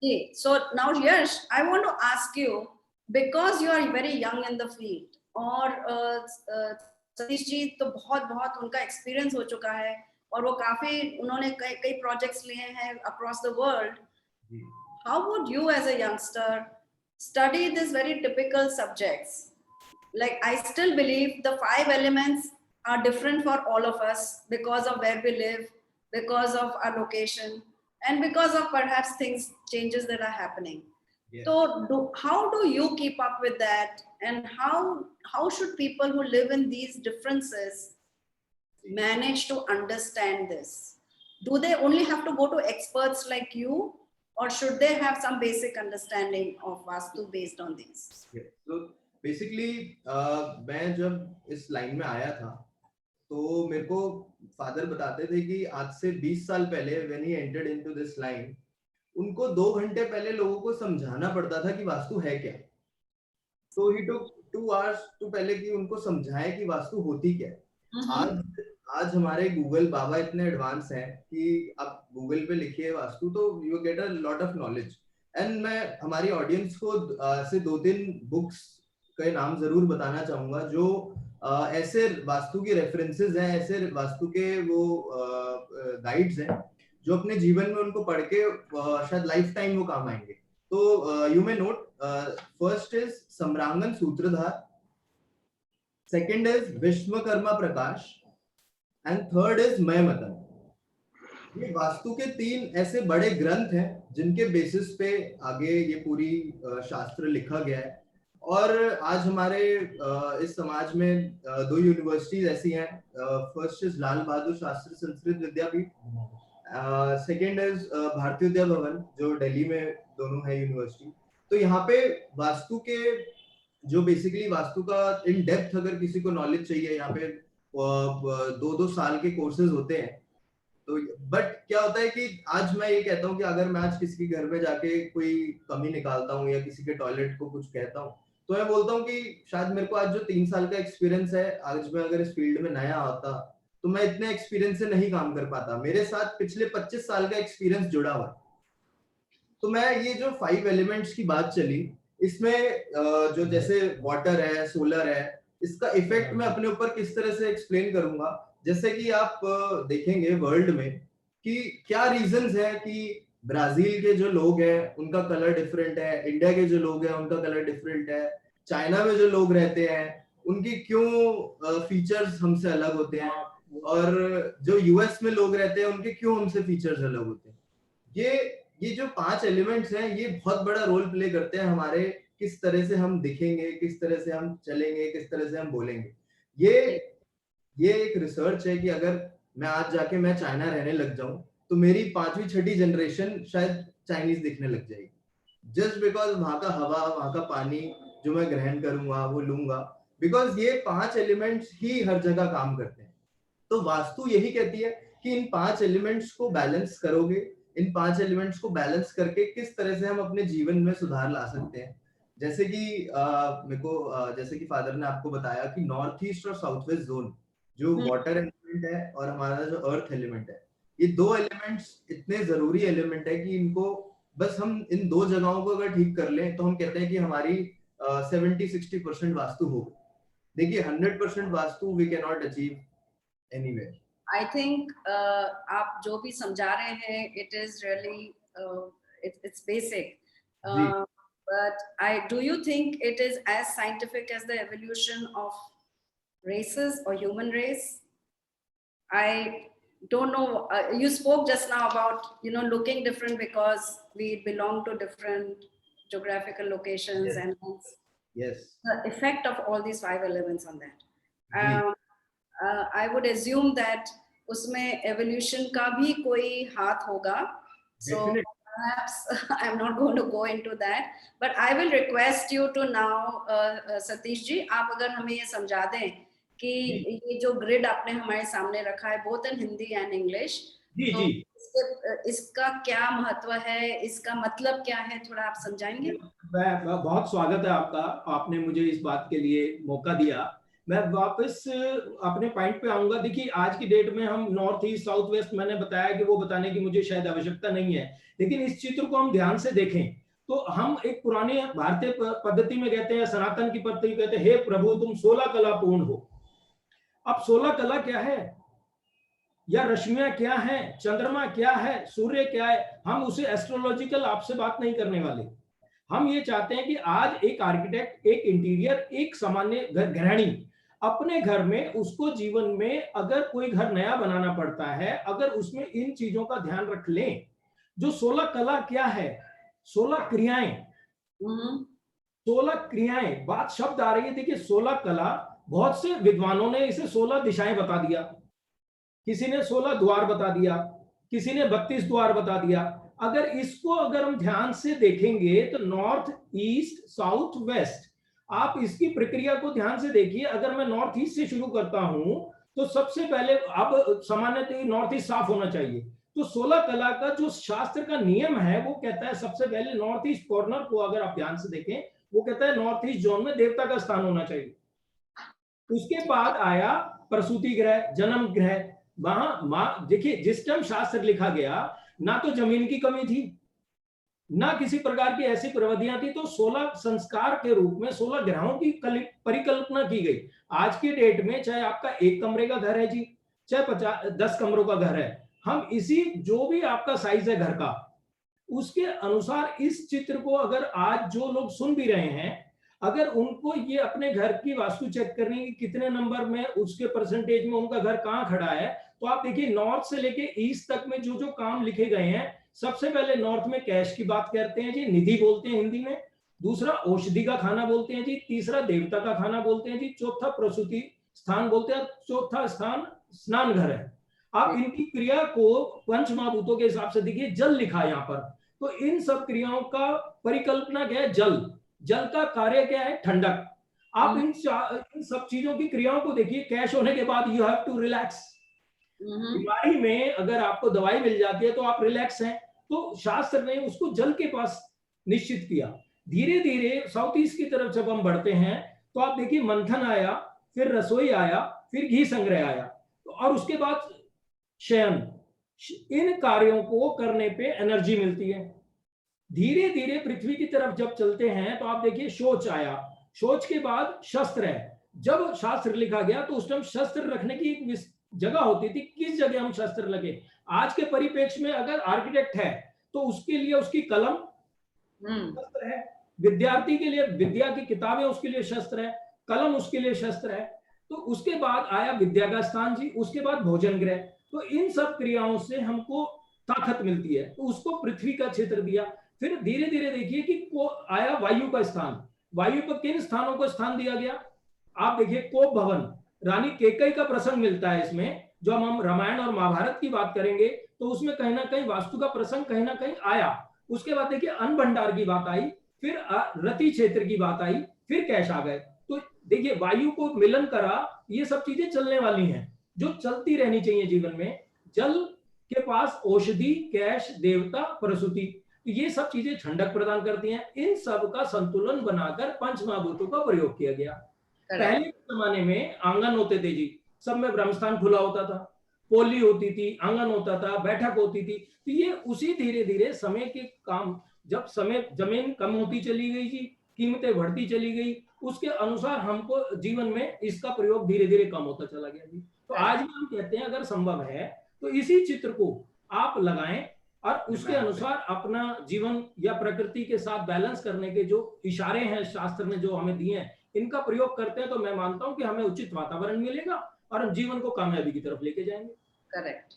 जी, so now Yash, I want to ask you, because you are very young in the field, और सतीश जी तो बहुत बहुत उनका एक्सपीरियंस हो चुका है, और वो काफी उन्होंने कई प्रोजेक्ट्स लिए हैं across the world. How would you as a youngster study these very typical subjects? Like, I still believe the 5 elements are different for all of us because of where we live, because of our location, and because of perhaps changes that are happening. Yes. So how do you keep up with that, and how should people who live in these differences manage to understand this? Do they only have to go to experts like you, or should they have some basic understanding of Vastu based on these? Yeah. So basically, मैं जब इस line में आया था, तो मेरे को father बताते थे कि आज से 20 साल पहले when he entered into this line, उनको 2 घंटे पहले लोगों को समझाना पड़ता था कि वास्तु है क्या। तो he took 2 hours to पहले कि उनको समझाए कि वास्तु होती क्या है। आज हमारे गूगल बाबा इतने एडवांस हैं कि आप गूगल पे लिखिए वास्तु, तो you get a lot of knowledge. And मैं हमारी ऑडियंस को से 2-3 बुक्स के नाम जरूर बताना चाहूंगा जो ऐसे वास्तु के रेफरेंसेस हैं, ऐसे वास्तु के वो गाइड्स हैं जो अपने जीवन में उनको पढ़ के शायद लाइफ टाइम वो काम आएंगे। तो you may note, first is Samarangan Sutradhar, second is Vishwakarma Prakash, and third is Mayamatan. ये वास्तु के 3 ऐसे बड़े ग्रंथ हैं जिनके बेसिस पे आगे ये पूरी शास्त्र लिखा गया है। और आज हमारे इस समाज में 2 यूनिवर्सिटीज ऐसी हैं, first is Lal Bahadur Shastri Sanskrit Vidyapeeth, second is Bharatiya Vidya भवन जो दिल्ली में दोनों है यूनिवर्सिटी। तो यहाँ पे वास्तु के जो बेसिकली वास्तु का इन डेप्थ अगर किसी को नॉलेज चाहिए, यहाँ पे 2-2 साल के कोर्सेज होते हैं। तो बट क्या होता है कि आज मैं ये कहता हूँ कि अगर मैं आज किसी के घर में जाके कोई कमी निकालता हूँ या किसी के टॉयलेट को कुछ कहता हूँ, तो मैं बोलता हूँ कि शायद मेरे को आज जो 3 साल का एक्सपीरियंस है, आज मैं अगर इस फील्ड में नया होता तो मैं इतने एक्सपीरियंस से नहीं काम कर पाता। मेरे साथ पिछले 25 साल का एक्सपीरियंस जुड़ा हुआ है। तो मैं ये जो 5 एलिमेंट्स की बात चली, इसमें जो जैसे वाटर है, सोलर है, इसका इफेक्ट मैं अपने ऊपर किस तरह से एक्सप्लेन करूंगा। जैसे कि आप देखेंगे वर्ल्ड में कि क्या रीजंस है कि ब्राजील के जो लोग हैं उनका कलर डिफरेंट है, इंडिया के जो लोग हैं उनका कलर डिफरेंट है, चाइना में जो लोग रहते हैं उनकी क्यों फीचर्स हमसे अलग होते हैं, और जो यूएस में लोग रहते हैं उनके क्यों हमसे फीचर्स अलग होते हैं। ये जो 5 एलिमेंट्स हैं ये बहुत बड़ा रोल प्ले करते हैं हमारे किस तरह से हम दिखेंगे, किस तरह से हम चलेंगे, किस तरह से हम बोलेंगे। ये एक रिसर्च है कि अगर मैं आज जाके मैं चाइना रहने लग जाऊं तो मेरी 5वीं 6ठी जनरेशन शायद चाइनीज दिखने लग जाएगी, जस्ट बिकॉज वहां का हवा, वहां का पानी जो मैं ग्रहण करूंगा वो लूंगा, बिकॉज ये 5 एलिमेंट्स ही हर जगह काम करते हैं। तो वास्तु यही कहती है कि इन 5 एलिमेंट्स को बैलेंस करोगे, इन 5 एलिमेंट्स को बैलेंस करके किस तरह से हम अपने जीवन में सुधार ला सकते हैं। जैसे कि मेरे को जैसे कि फादर ने आपको बताया कि नॉर्थ ईस्ट और साउथ वेस्ट जोन जो वाटर एलिमेंट है और हमारा जो अर्थ एलिमेंट है, ये 2 एलिमेंट्स इतने जरूरी एलिमेंट है कि इनको बस हम इन 2 जगहों को अगर ठीक कर लें तो हम कहते हैं कि हमारी 70-60% वास्तु हो गई। देखिए 100% vastu we can not achieve anywhere. I think आप जो भी समझा रहे हैं, it is really it's basic. But do you think it is as scientific as the evolution of races or human race? I don't know. You spoke just now about looking different because we belong to different geographical locations, Yes. and Yes. the effect of all these 5 elements on that. I would assume that उसमें evolution का भी कोई हाथ होगा. So Definitely. perhaps I'm not going to go into that, but I will request you to now, Satish ji, आप अगर हमें ये समझा दें कि ये जो ग्रिड आपने हमारे सामने रखा है both in Hindi and English, जी तो जी, इसका क्या महत्व है, इसका मतलब क्या है, थोड़ा आप समझाएंगे? बहुत स्वागत है आपका, आपने मुझे इस बात के लिए मौका दिया। मैं वापस अपने पॉइंट पे आऊंगा। देखिए आज की डेट में हम नॉर्थ ईस्ट साउथ वेस्ट, मैंने बताया कि वो बताने की मुझे शायद आवश्यकता नहीं है, लेकिन इस चित्र को हम ध्यान से देखें तो हम एक पुरानी भारतीय पद्धति में कहते हैं, सनातन की पद्धति कहते हैं, हे प्रभु तुम 16 कला पूर्ण हो। अब 16 कला क्या है, या रश्मियां क्या है, चंद्रमा क्या है, सूर्य क्या है, हम उसे एस्ट्रोलॉजिकल आपसे बात नहीं करने वाले। हम ये चाहते हैं कि आज एक आर्किटेक्ट, एक इंटीरियर, एक सामान्य गृहिणी अपने घर में, उसको जीवन में अगर कोई घर नया बनाना पड़ता है, अगर उसमें इन चीजों का ध्यान रख लें। जो 16 कला क्या है, 16 क्रियाएं, 16 क्रियाएं, बात शब्द आ रही है। देखिए 16 कला, बहुत से विद्वानों ने इसे 16 दिशाएं बता दिया, किसी ने 16 द्वार बता दिया, किसी ने 32 द्वार बता दिया। अगर इसको अगर हम ध्यान से देखेंगे तो नॉर्थ ईस्ट साउथ वेस्ट, आप इसकी प्रक्रिया को ध्यान से देखिए। अगर मैं नॉर्थ ईस्ट से शुरू करता हूं तो सबसे पहले, अब सामान्यतः नॉर्थ ईस्ट साफ होना चाहिए, तो 16 कला का जो शास्त्र का नियम है वो कहता है सबसे पहले नॉर्थ ईस्ट कॉर्नर को अगर आप ध्यान से देखें, वो कहता है नॉर्थ ईस्ट जोन में देवता का स्थान होना चाहिए। उसके बाद आया प्रसूति ग्रह, जन्म ग्रह। वहां देखिए जिस टाइम शास्त्र लिखा गया, ना तो जमीन की कमी थी, ना किसी प्रकार की ऐसी प्रविधियां थी, तो 16 संस्कार के रूप में 16 ग्रहों की परिकल्पना की गई। आज की डेट में चाहे आपका 1 कमरे का घर है जी, चाहे 10 कमरों का घर है, हम इसी जो भी आपका साइज है घर का, उसके अनुसार इस चित्र को अगर आज जो लोग सुन भी रहे हैं, अगर उनको ये अपने घर की वास्तु चेक करनी है कितने नंबर में, उसके परसेंटेज में उनका घर कहां खड़ा है, तो आप देखिए नॉर्थ से लेके ईस्ट तक में जो जो काम लिखे गए हैं, सबसे पहले नॉर्थ में कैश की बात करते हैं जी, निधि बोलते हैं हिंदी में। दूसरा औषधि का खाना बोलते हैं जी। तीसरा देवता का खाना बोलते हैं जी। चौथा प्रसूति स्थान बोलते हैं। चौथा स्थान स्नान घर है। आप इनकी क्रिया को पंच महाभूतों के हिसाब से देखिए, जल लिखा है यहाँ पर, तो इन सब क्रियाओं का परिकल्पना क्या है, जल। जल का कार्य क्या है, ठंडक। आप इन सब चीजों की क्रियाओं को देखिए। कैश होने के बाद यू हैव टू रिलैक्स। बीमारी में अगर आपको दवाई मिल जाती है तो आप रिलैक्स हैं, तो शास्त्र ने उसको जल के पास निश्चित किया। धीरे धीरे साउथ ईस्ट की तरफ जब हम बढ़ते हैं तो आप देखिए मंथन आया, फिर रसोई आया, फिर घी संग्रह आया। तो और उसके बाद शयन, इन कार्यों को करने पे एनर्जी मिलती है। धीरे धीरे पृथ्वी की तरफ जब चलते हैं तो आप देखिए शौच आया, शौच के बाद शस्त्र है। जब शास्त्र लिखा गया तो उस टाइम शस्त्र रखने की एक जगह होती थी, किस जगह हम शस्त्र लगे। आज के परिप्रेक्ष्य में अगर आर्किटेक्ट है तो उसके लिए उसकी कलम शस्त्र है, विद्यार्थी के लिए विद्या की किताबें उसके लिए शस्त्र है, कलम उसके लिए शस्त्र है। तो उसके बाद आया विद्या का स्थान जी, उसके बाद भोजन गृह। तो इन सब क्रियाओं से हमको ताकत मिलती है, तो उसको पृथ्वी का क्षेत्र दिया। फिर धीरे धीरे देखिए कि को आया वायु का स्थान। वायु पर किन स्थानों को स्थान दिया गया, आप देखिए कोप भवन, रानी केकई का प्रसंग मिलता है इसमें। जो हम रामायण और महाभारत की बात करेंगे तो उसमें कहीं ना कहीं वास्तु का प्रसंग कहीं ना कहीं आया। उसके बाद देखिए अन्न भंडार की बात आई, फिर रति क्षेत्र की बात आई, फिर कैश आ गए। तो देखिए वायु को मिलन करा, ये सब चीजें चलने वाली हैं जो चलती रहनी चाहिए जीवन में। जल के पास औषधि, कैश, देवता, प्रसूति, ये सब चीजें ठंडक प्रदान करती हैं। इन सब का संतुलन बनाकर पंच महाभूतों का प्रयोग किया गया। पहले के जमाने में आंगन होते थे जी, सब में ब्रह्मस्थान खुला होता था, पोली होती थी, आंगन होता था, बैठक होती थी। तो ये उसी धीरे धीरे समय के काम, जब समय जमीन कम होती चली गई जी, कीमतें बढ़ती चली गई, उसके अनुसार हमको जीवन में इसका प्रयोग धीरे धीरे कम होता चला गया जी। तो आज भी हम कहते हैं अगर संभव है तो इसी चित्र को आप लगाएं और उसके अनुसार अपना जीवन या प्रकृति के साथ बैलेंस करने के जो इशारे हैं शास्त्र ने जो हमें दिए हैं, इनका प्रयोग करते हैं तो मैं मानता हूं कि हमें उचित वातावरण मिलेगा और हम जीवन को कामयाबी की तरफ लेके जाएंगे। करेक्ट।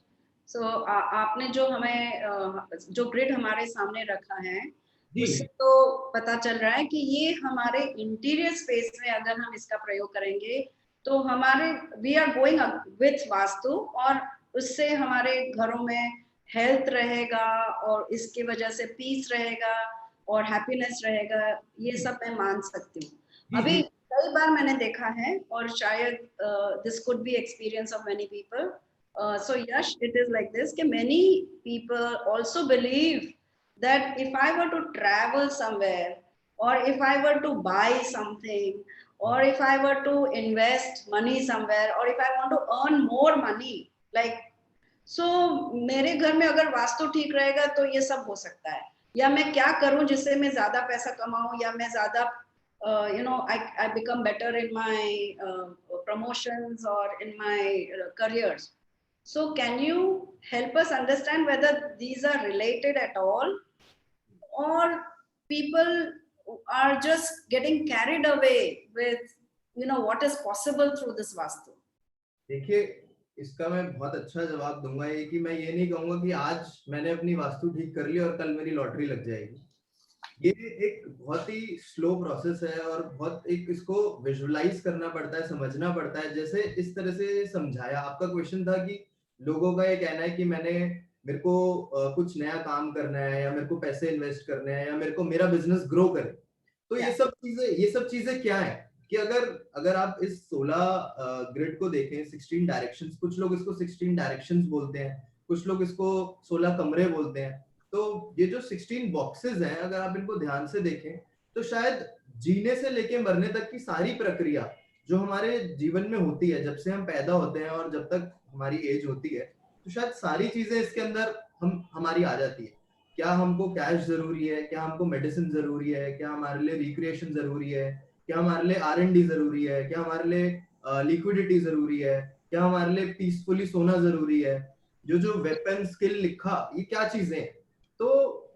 सो आपने जो हमें जो ग्रिड हमारे सामने रखा है उससे तो पता चल रहा है कि ये हमारे इंटीरियर स्पेस में अगर हम इसका प्रयोग करेंगे तो हमारे we are going with vastu, और उससे हमारे घरों में हेल्थ रहेगा और इसकी वजह से पीस रहेगा और हैप्पीनेस रहेगा। ये सब मैं मान सकती हूँ। अभी कई बार मैंने देखा है और शायद this could be experience of many people. So Yash, it is like this कि many people also believe that if I were to travel somewhere, or if I were to buy something, or if I were to invest money somewhere, or if I want to earn more money, like so मेरे घर में अगर वास्तु ठीक रहेगा तो ये सब हो सकता है। या मैं क्या करूं जिससे मैं ज्यादा पैसा कमाऊं, या मैं ज्यादा I become better in my promotions or in my careers. So can you help us understand whether these are related at all, or people are just getting carried away with what is possible through this vastu? देखिए, इसका मैं बहुत अच्छा जवाब दूंगा ये कि मैं ये नहीं कहूंगा कि आज मैंने अपनी वास्तु ठीक कर ली और कल मेरी लॉटरी लग जाएगी। ये एक बहुत ही स्लो प्रोसेस है और बहुत एक इसको विजुअलाइज करना पड़ता है, समझना पड़ता है। जैसे इस तरह से समझाया, आपका क्वेश्चन था कि लोगों का ये कहना है कि मेरे को कुछ नया काम करना है, या मेरे को पैसे इन्वेस्ट करने हैं, या मेरे को मेरा बिजनेस ग्रो करे। तो ये सब चीजें क्या है कि अगर आप इस 16 ग्रिड को देखें, 16 डायरेक्शंस, कुछ लोग इसको 16 डायरेक्शंस बोलते हैं, कुछ लोग इसको 16 कमरे बोलते हैं। तो ये जो 16 बॉक्सेस हैं, अगर आप इनको ध्यान से देखें तो शायद जीने से लेके मरने तक की सारी प्रक्रिया जो हमारे जीवन में होती है, जब से हम पैदा होते हैं और जब तक हमारी एज होती है, तो शायद सारी चीजें इसके अंदर हमारी आ जाती है। क्या हमको कैश जरूरी है, क्या हमको मेडिसिन जरूरी है, क्या हमारे लिए रिक्रिएशन जरूरी है, क्या हमारे लिए R&D जरूरी है, क्या हमारे लिए लिक्विडिटी जरूरी है, क्या हमारे लिए पीसफुली सोना जरूरी है, जो वेपन स्किल लिखा, ये क्या चीजें हैं। तो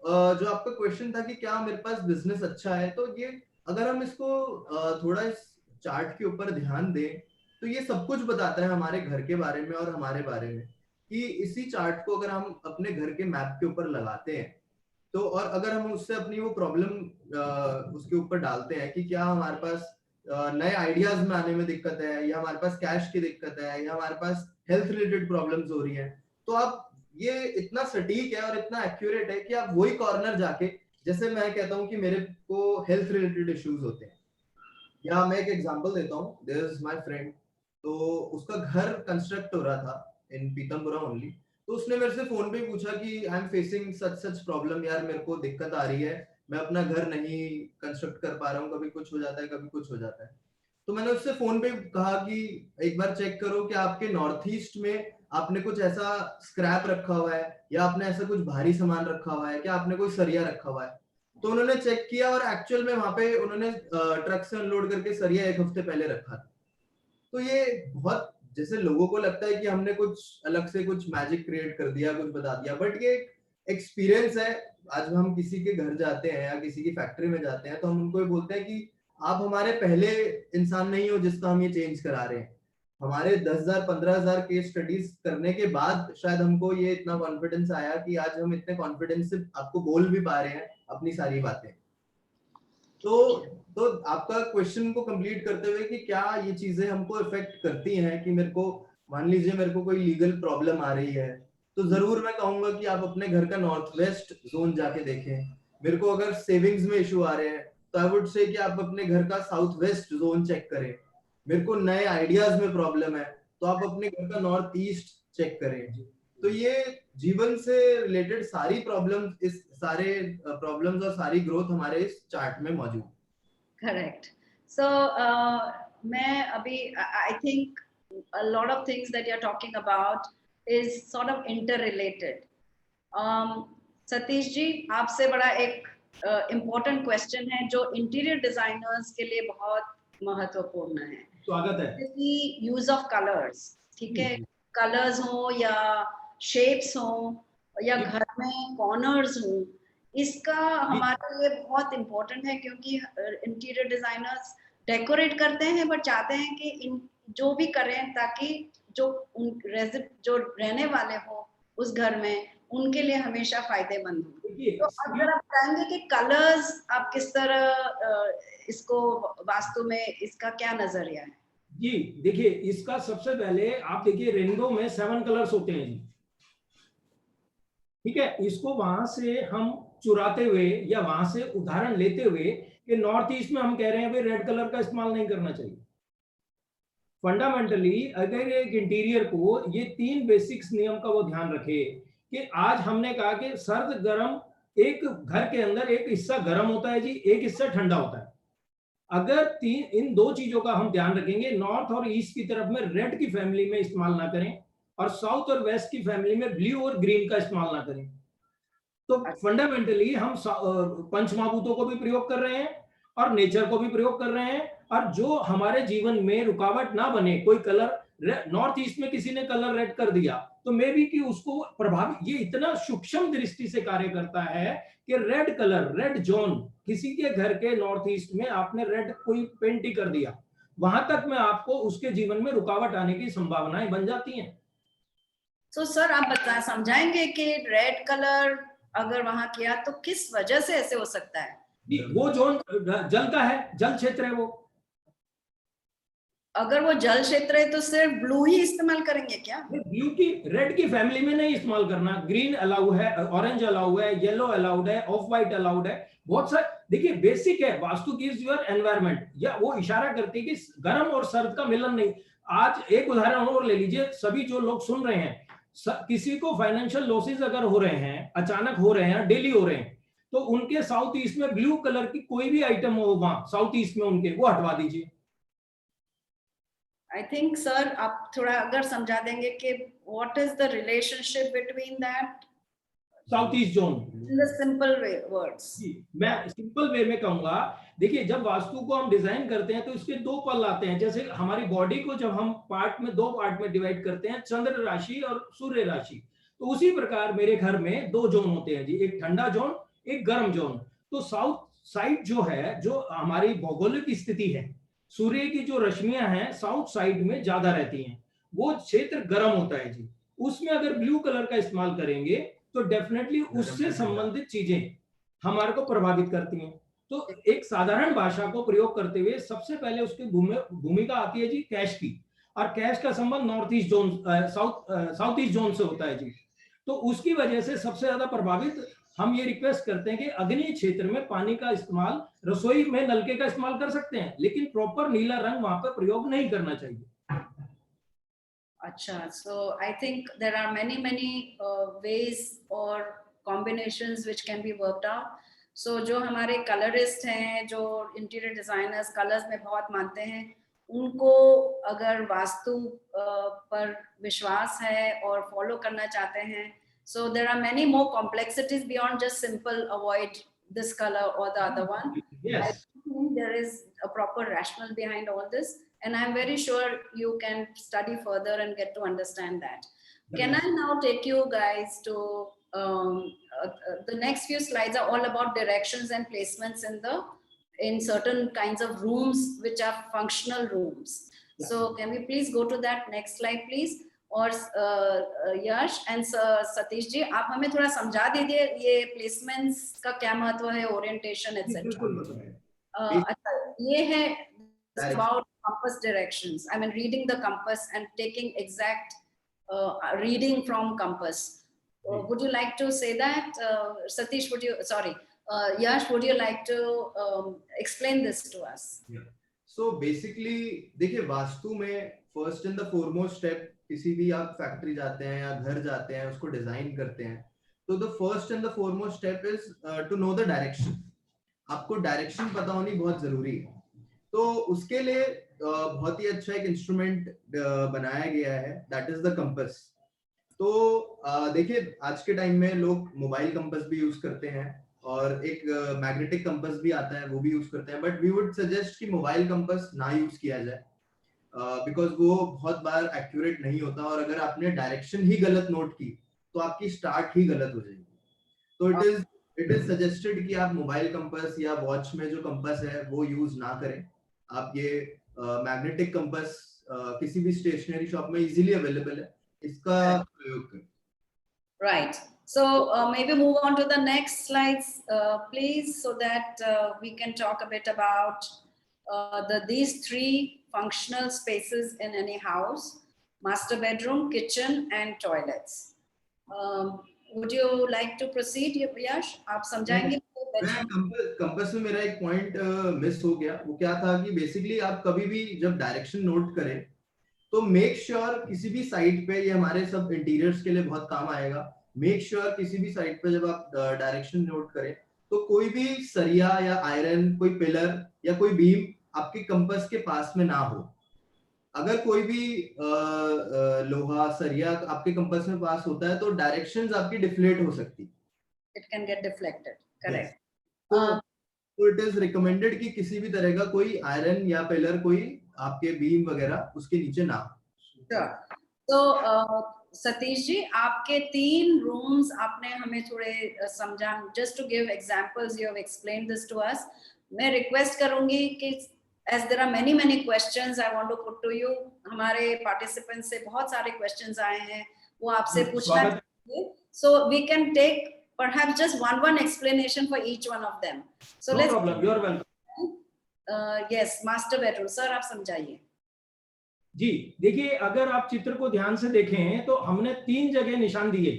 जो आपका क्वेश्चन था कि क्या मेरे पास बिजनेस अच्छा है, तो ये अगर हम इसको थोड़ा इस चार्ट के ऊपर ध्यान दें तो ये सब कुछ बताता है हमारे घर के बारे में और हमारे बारे में। कि इसी चार्ट को अगर हम अपने घर के मैप के ऊपर लगाते हैं तो, और अगर हम उससे अपनी वो प्रॉब्लम उसके ऊपर डालते हैं कि क्या हमारे पास नए आइडियाज में आने में दिक्कत है, या हमारे पास कैश की दिक्कत है, या हमारे पास हेल्थ रिलेटेड प्रॉब्लम्स हो रही हैं, तो आप ये इतना सटीक है और इतना एक्यूरेट है कि आप वही कॉर्नर जाके, जैसे मैं कहता हूँ कि मेरे को हेल्थ रिलेटेड इश्यूज होते हैं, या मैं एक एग्जांपल देता हूँ, देयर इज माय फ्रेंड, तो उसका घर कंस्ट्रक्ट हो रहा था इन पीतमपुरा ओनली। तो उसने मेरे से फोन पे पूछा कि I am facing such problem, यार मेरे को दिक्कत आ रही है, मैं अपना घर नहीं कंस्ट्रक्ट कर पा रहा हूँ, कभी कुछ हो जाता है, कभी कुछ हो जाता है। तो मैंने उससे फोन पे कहा कि एक बार चेक करो कि आपके नॉर्थ ईस्ट में आपने कुछ ऐसा स्क्रैप रखा हुआ है या आपने ऐसा कुछ भारी सामान रखा हुआ है, क्या आपने कोई सरिया रखा हुआ है। तो उन्होंने चेक किया और एक्चुअल में वहां पे उन्होंने ट्रक से अनलोड करके सरिया एक हफ्ते पहले रखा था। तो ये बहुत, जैसे लोगों को लगता है कि हमने कुछ अलग से कुछ मैजिक क्रिएट कर दिया, कुछ बता दिया, बट ये एक्सपीरियंस है। आज हम किसी के घर जाते हैं या किसी की फैक्ट्री में जाते हैं तो हम उनको ये बोलते हैं कि आप हमारे पहले इंसान नहीं हो जिसका हम ये चेंज करा रहे हैं। हमारे 10,000 15,000 केस स्टडीज करने के बाद शायद हमको ये इतना कॉन्फिडेंस आया कि आज हम इतने कॉन्फिडेंस से आपको बोल भी पा रहे हैं अपनी सारी बातें। तो आपका क्वेश्चन को कंप्लीट करते हुए कि क्या ये चीजें हमको इफेक्ट करती हैं, कि मेरे को मान लीजिए मेरे को कोई लीगल प्रॉब्लम आ रही है, तो जरूर मैं कहूंगा कि आप अपने घर का नॉर्थ वेस्ट जोन जाके देखें। मेरे को अगर सेविंग्स में इशू आ रहे हैं तो आई वुड से कि आप अपने घर का साउथ वेस्ट जोन चेक करें। मेरे को नए आइडियाज में प्रॉब्लम है तो आप अपने घर का नॉर्थ ईस्ट चेक करें। तो ये जीवन से रिलेटेड सारी प्रॉब्लम्स, इस सारे प्रॉब्लम्स और सारी ग्रोथ हमारे इस चार्ट में मौजूद। करेक्ट। सो मैं अभी I think a lot of things that you're talking about is sort of interrelated. Satish ji, आपसे बड़ा एक इम्पोर्टेंट क्वेश्चन है जो इंटीरियर डिजाइनर्स के लिए बहुत महत्वपूर्ण है। स्वागत है। यूज ऑफ कलर्स, ठीक है, कलर्स हो या शेप्स हो या घर में कॉर्नर्स हो, इसका हमारे लिए बहुत इम्पोर्टेंट है क्योंकि इंटीरियर डिजाइनर्स डेकोरेट करते हैं बट चाहते हैं कि इन जो भी करें ताकि जो जो रहने वाले हो उस घर में उनके लिए हमेशा फायदेमंद हो। तो अगर आप बताएंगे कि कलर्स आप किस तरह इसको वास्तु में इसका क्या नजरिया है? जी देखिए, इसका सबसे पहले आप देखिए रेनबो में 7 कलर्स होते हैं जी, ठीक है। इसको वहां से हम चुराते हुए या वहां से उदाहरण लेते हुए कि नॉर्थ ईस्ट में हम कह रहे हैं भाई रेड कलर का इस्तेमाल नहीं करना चाहिए। फंडामेंटली अगर एक इंटीरियर को ये 3 बेसिक्स नियम का वो ध्यान रखे कि आज हमने कहा कि सर्द गर्म, एक घर के अंदर एक हिस्सा गर्म होता है जी, एक हिस्सा ठंडा होता है। अगर इन 2 चीजों का हम ध्यान रखेंगे, नॉर्थ और ईस्ट की तरफ में रेड की फैमिली में इस्तेमाल ना करें और साउथ और वेस्ट की फैमिली में ब्लू और ग्रीन का इस्तेमाल ना करें, तो फंडामेंटली हम पंचमहाभूतों को भी प्रयोग कर रहे हैं और नेचर को भी प्रयोग कर रहे हैं। और जो हमारे जीवन में रुकावट ना बने, कोई कलर नॉर्थ ईस्ट में किसी ने कलर रेड कर दिया तो मे बी कि उसको प्रभावित, ये इतना सूक्ष्म दृष्टि से कार्य करता है कि रेड कलर, रेड जोन, किसी के घर के नॉर्थ ईस्ट में आपने रेड कोई पेंट ही कर दिया, वहां तक में आपको उसके जीवन में रुकावट आने की संभावनाएं बन जाती हैं। तो सर आप समझाएंगे कि रेड कलर अगर वहां किया तो किस वजह से ऐसे हो सकता है? वो जोन जल का है, जल क्षेत्र है वो। अगर वो जल क्षेत्र है तो सिर्फ ब्लू ही इस्तेमाल करेंगे क्या? ब्लू की, रेड की फैमिली में नहीं इस्तेमाल करना, ग्रीन अलाउ है, ऑरेंज अलाउ है, येलो अलाउड है, ऑफ व्हाइट अलाउड है, बहुत सारे। देखिए बेसिक है, वास्तु गिव्स योर एनवायरनमेंट, या वो इशारा करती है कि गर्म और सर्द का मिलन नहीं। आज एक उदाहरण और ले लीजिए, सभी जो लोग सुन रहे हैं, किसी को फाइनेंशियल लॉसेस अगर हो रहे हैं, अचानक हो रहे हैं, डेली हो रहे हैं, तो उनके साउथ ईस्ट में ब्लू कलर की कोई भी आइटम हो वहां साउथ ईस्ट में उनके, वो हटवा दीजिए। आई थिंक सर आप थोड़ा अगर समझा देंगे कि what is the relationship between that south east zone, in the simple way words. मैं सिंपल वे में कहूंगा, देखिए जब वास्तु को हम डिजाइन करते हैं तो इसके 2 पल आते हैं। जैसे हमारी बॉडी को जब हम पार्ट में 2 पार्ट में डिवाइड करते हैं, चंद्र राशि और सूर्य राशि, तो उसी प्रकार मेरे घर में 2 जोन होते हैं जी, एक ठंडा जोन, एक गर्म जोन। तो साउथ साइड जो है, जो हमारी भौगोलिक स्थिति है, सूर्य की जो रश्मियां हैं साउथ साइड में ज्यादा रहती हैं, वो क्षेत्र गर्म होता है जी। उसमें अगर ब्लू कलर का इस्तेमाल करेंगे तो डेफिनेटली उससे संबंधित चीजें हमारे को प्रभावित करती हैं। तो एक साधारण भाषा को प्रयोग करते हुए सबसे पहले उसकी भूमिका आती है जी कैश की, और कैश का संबंध north east zone, south east zone से होता है जी। तो उसकी वजह से सबसे ज्यादा प्रभावित हम ये रिक्वेस्ट करते हैं कि अग्नि क्षेत्र में पानी का इस्तेमाल, रसोई में नलके का इस्तेमाल कर सकते हैं, लेकिन प्रॉपर नीला रंग वहां पर प्रयोग नहीं करना चाहिए। अच्छा, so I think there are many ways or combinations which can be worked out. So जो हमारे कलरिस्ट हैं, जो इंटीरियर डिजाइनर्स कलर्स में बहुत मानते हैं, उनको अगर वास्तु पर विश्वास है और फॉलो करना चाहते हैं, so there are many more complexities beyond just simple avoid this color or the other one. I Yes. think there is a proper rationale behind all this, and I'm very sure you can study further and get to understand that. Can I now take you guys to the next few slides are all about directions and placements in certain kinds of rooms which are functional rooms. Yeah. So can we please go to that next slide, please? और यश and Satish ji, आप हमें थोड़ा समझा दीजिए ये placements का क्या महत्व है, ओरिएंटेशन एटसेट्रा। बिल्कुल बताएं। अच्छा, ये है Direction. about compass directions. I mean reading the compass and taking exact reading from compass. Would you like to say that, Satish? Would you? Sorry, Yash, would you like to explain this to us? Yeah. So basically, देखिए वास्तु में first and the foremost step, किसी भी आप factory जाते हैं या घर जाते हैं उसको डिजाइन करते हैं, तो the first and the foremost step is to know the direction. आपको डायरेक्शन पता होनी बहुत जरूरी है। तो उसके लिए बहुत ही अच्छा एक इंस्ट्रूमेंट बनाया गया है, दैट इज द कंपास। तो देखिए आज के टाइम में लोग मोबाइल कंपास भी यूज करते हैं और एक मैग्नेटिक कंपास भी आता है, वो भी यूज करते हैं, बट वी वुड सजेस्ट कि मोबाइल कंपास ना यूज किया जाए बिकॉज वो बहुत बार एक्यूरेट नहीं होता, और अगर आपने डायरेक्शन ही गलत नोट की तो आपकी स्टार्ट ही गलत हो जाएगी। तो इट इज सजेस्टेड कि आप मोबाइल कंपास या वॉच में जो कंपास है वो यूज ना करें। आप ये मैग्नेटिक कंपास किसी भी स्टेशनरी शॉप में इजीली अवेलेबल है, इसका प्रयोग करें। Right. So maybe move on to the next slides, please, so that we can talk a bit about these three functional spaces in any house: master bedroom, kitchen, and toilets. Would you like to proceed, Yash? आप समझाएंगे? Compass में मेरा एक point miss हो गया। वो क्या था कि बेसिकली आप कभी भी जब डायरेक्शन नोट करें तो मेक श्योर किसी भी साइट पे, ये हमारे सब इंटीरियर्स के लिए बहुत काम आएगा, मेक श्योर किसी भी साइट पे जब आप डायरेक्शन नोट करें तो कोई भी सरिया या आयरन, कोई पिलर या कोई बीम आपके कंपास के पास में ना हो। अगर कोई भी लोहा सरिया आपके कंपास में पास होता है तो डायरेक्शंस आपकी डिफ्लेट हो सकती। It can get deflected. Correct. तो इट इज रिकमेंडेड कि किसी भी तरह का कोई आयरन या पिलर, कोई आपके बीम वगैरह उसके नीचे ना। Sure. तो सतीश जी, आपके 3 रूम्स आपने हमें थोड़े समझा, just to give examples, you have explained this to us. मैं रिक्वेस्ट करूंगी कि as there are many questions I want to put to you, हमारे पार्टिसिपेंट्स से बहुत सारे क्वेश्चंस आए हैं, वो आपसे पूछना चाहिए, so we can take perhaps just one explanation for each one of them. So no problem, you are welcome. Yes, master bedroom, sir, आप समझाइए। जी देखिए, अगर आप चित्र को ध्यान से देखें तो हमने 3 जगह निशान दिए,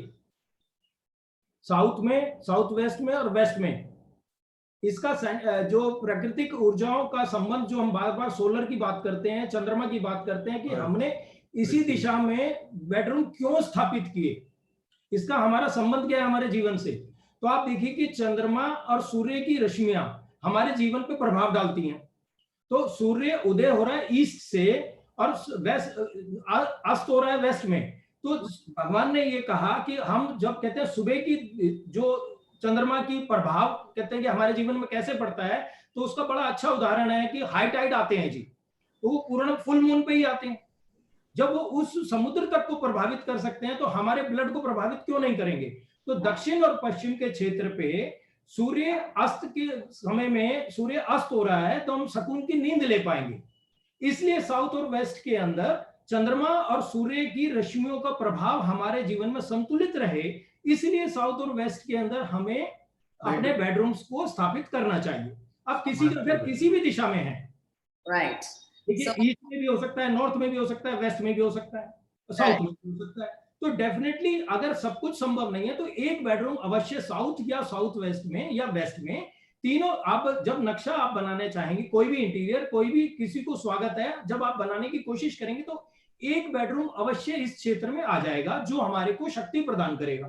साउथ में, साउथ वेस्ट में और वेस्ट में। इसका जो प्राकृतिक ऊर्जाओं का संबंध, जो हम बार बार सोलर की बात करते हैं, चंद्रमा की बात करते हैं, कि हमने इसी दिशा में बेडरूम क्यों स्थापित किए, इसका हमारा संबंध क्या है हमारे जीवन से। तो आप देखिए कि चंद्रमा और सूर्य की रश्मियां हमारे जीवन पे प्रभाव डालती हैं। तो सूर्य उदय हो रहा है ईस्ट से और वेस्ट, अस्त हो रहा है वेस्ट में। तो भगवान ने ये कहा कि हम जब कहते हैं सुबह की जो चंद्रमा की प्रभाव कहते हैं कि हमारे जीवन में कैसे पड़ता है, तो उसका बड़ा अच्छा उदाहरण है कि हाई टाइड आते हैं जी, तो वो पूर्ण फुल मून पे ही आते हैं। जब वो उस समुद्र तक को प्रभावित कर सकते हैं तो हमारे ब्लड को प्रभावित क्यों नहीं करेंगे। तो दक्षिण और पश्चिम के क्षेत्र पे सूर्य अस्त के समय में सूर्य अस्त हो रहा है तो हम सुकून की नींद ले पाएंगे। इसलिए साउथ और वेस्ट के अंदर चंद्रमा और सूर्य की रश्मियों का प्रभाव हमारे जीवन में संतुलित रहे, इसलिए साउथ और वेस्ट के अंदर हमें अपने बेडरूम्स को स्थापित करना चाहिए। अब किसी का घर किसी भी दिशा में है, राइट, देखिए ईस्ट में भी हो सकता है, नॉर्थ में भी हो सकता है, वेस्ट में भी हो सकता है, साउथ में भी हो सकता है। तो डेफिनेटली अगर सब कुछ संभव नहीं है तो एक बेडरूम अवश्य साउथ या साउथ वेस्ट में या वेस्ट में, तीनों। आप जब नक्शा आप बनाने चाहेंगे, कोई भी इंटीरियर, कोई भी किसी को स्वागत है, जब आप बनाने की कोशिश करेंगे तो एक बेडरूम अवश्य इस क्षेत्र में आ जाएगा जो हमारे को शक्ति प्रदान करेगा।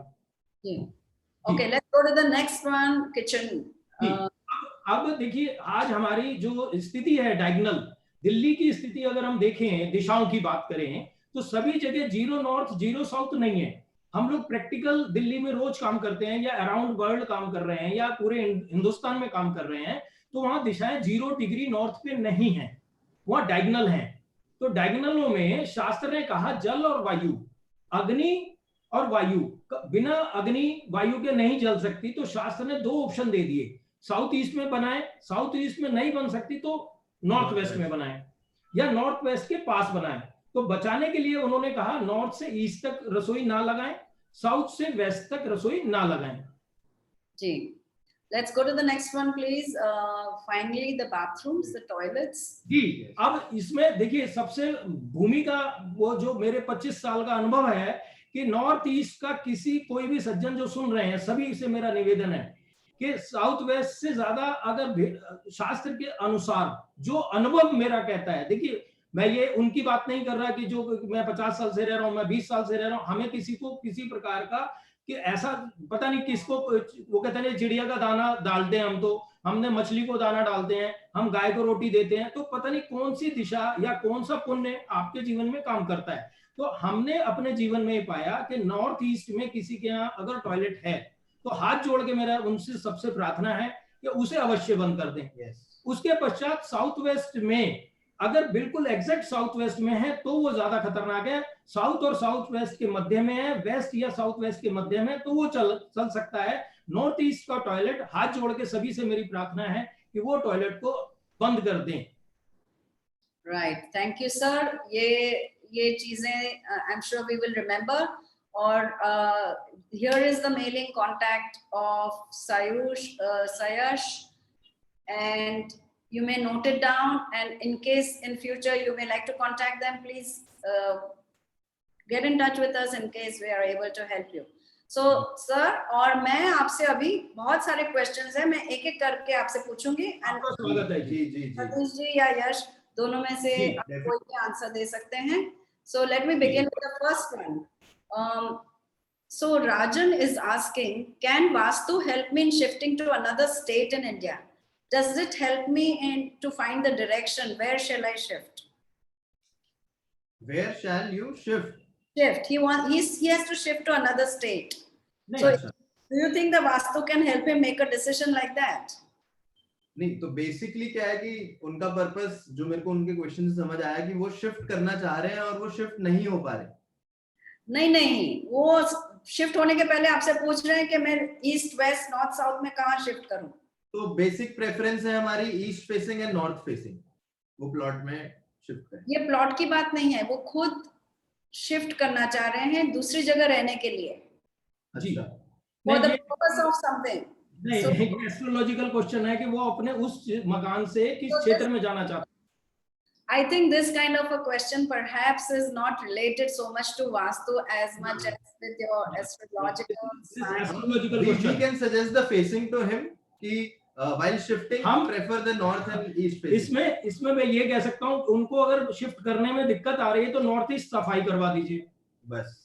Okay, let's go to the next one, kitchen. अब देखिए आज हमारी जो स्थिति है डायगोनल, दिल्ली की स्थिति अगर हम देखें, दिशाओं की बात करें, तो सभी जगह 0 नॉर्थ 0 साउथ नहीं है। हम लोग प्रैक्टिकल दिल्ली में रोज काम करते हैं या अराउंड वर्ल्ड काम कर रहे हैं या पूरे हिंदुस्तान में काम कर रहे हैं, तो वहां दिशाएं 0 डिग्री नॉर्थ पे नहीं है, वहां डायगोनल है। तो डायगोनलों में शास्त्र ने कहा जल और वायु, अग्नि और वायु, बिना अग्नि वायु के नहीं जल सकती। तो शास्त्र ने 2 ऑप्शन दे दिए, साउथ ईस्ट में बनाए, साउथ ईस्ट में नहीं बन सकती तो नॉर्थ वेस्ट में बनाए या नॉर्थ वेस्ट के पास बनाए। तो बचाने के लिए उन्होंने कहा नॉर्थ से ईस्ट तक रसोई ना लगाएं, साउथ से वेस्ट तक रसोई ना लगाएं। जी, let's go to the next one please. Finally the bathrooms, the toilets. जी, अब इसमें देखिए सबसे भूमिका, वो जो मेरे 25 साल का अनुभव है कि नॉर्थ ईस्ट का किसी कोई भी सज्जन जो सुन रहे हैं, सभी से मेरा निवेदन है कि साउथ वेस्ट से ज्यादा अगर शास्त्र के अनुसार जो अनुभव मेरा कहता है, देखिए मैं ये उनकी बात नहीं कर रहा कि जो मैं 50 साल से रह रहा हूं, मैं 20 साल से रह रहा हूं, हमें किसी को किसी प्रकार का कि ऐसा पता नहीं किसको, वो कहते हैं चिड़िया का दाना डालते हैं, हम तो हमने मछली को दाना डालते हैं, हम गाय को रोटी देते हैं, तो पता नहीं कौन सी दिशा या कौन सा पुण्य आपके जीवन में काम करता है। तो हमने अपने जीवन में पाया कि नॉर्थ ईस्ट में किसी के यहाँ अगर टॉयलेट है तो हाथ जोड़ के मेरा उनसे सबसे प्रार्थना है कि उसे अवश्य बंद कर दें। उसके पश्चात साउथ वेस्ट में अगर बिल्कुल एग्जैक्ट साउथ वेस्ट में है तो वो ज्यादा खतरनाक है। साउथ और साउथ वेस्ट के मध्य में है, वेस्ट या साउथ वेस्ट के मध्य में, तो वो चल सकता है। नॉर्थ ईस्ट का टॉयलेट हाथ जोड़ के सभी से मेरी प्रार्थना है कि वो टॉयलेट को बंद कर दें। Right, thank you sir. ये चीजें I am sure we will remember. और here is the mailing contact of Sayash, and you may note it down, and in case in future you may like to contact them, please get in touch with us in case we are able to help you. So sir, और मैं आपसे अभी बहुत सारे questions हैं, मैं एक एक करके आपसे पूछूंगी, आपका स्वागत है। जी जी सतीश जी या यश, दोनों में से आप कोई भी आंसर दे सकते हैं। So let me begin with the first one. So Rajan is asking, can Vastu help me in shifting to another state in India? Does it help me to find the direction? Where shall I shift? Where shall you shift? Shift. He has to shift to another state. So do you think the Vastu can help him make a decision like that? नहीं, तो basically क्या है कि उनका purpose जो मेरे को उनके क्वेश्चन से समझ आया कि वो शिफ्ट करना चाह रहे हैं और वो शिफ्ट नहीं हो पा रहे। नहीं, वो शिफ्ट होने के पहले आपसे पूछ रहे हैं कि मैं ईस्ट वेस्ट नॉर्थ साउथ में कहाँ शिफ्ट करूं। तो बेसिक प्रेफरेंस है हमारी east facing and north facing, वो प्लॉट में शिफ्ट करें। ये प्लॉट की बात नहीं है, वो खुद शिफ्ट करना चाह रहे हैं दूसरी जगह रहने के लिए। अच्छा, for the purpose of something. नहीं, so, ये एस्ट्रोलॉजिकल क्वेश्चन है कि वो अपने उस मकान से किस क्षेत्र में जाना चाहते हैं। I think this kind of a question perhaps is not related so much to Vastu as much as with your astrological sign. We can suggest the facing to him कि while shifting हम prefer the north and east facing. इसमें मैं ये कह सकता हूँ, उनको अगर शिफ्ट करने में दिक्कत आ रही है तो नॉर्थ ईस्ट सफाई करवा दीजिए बस।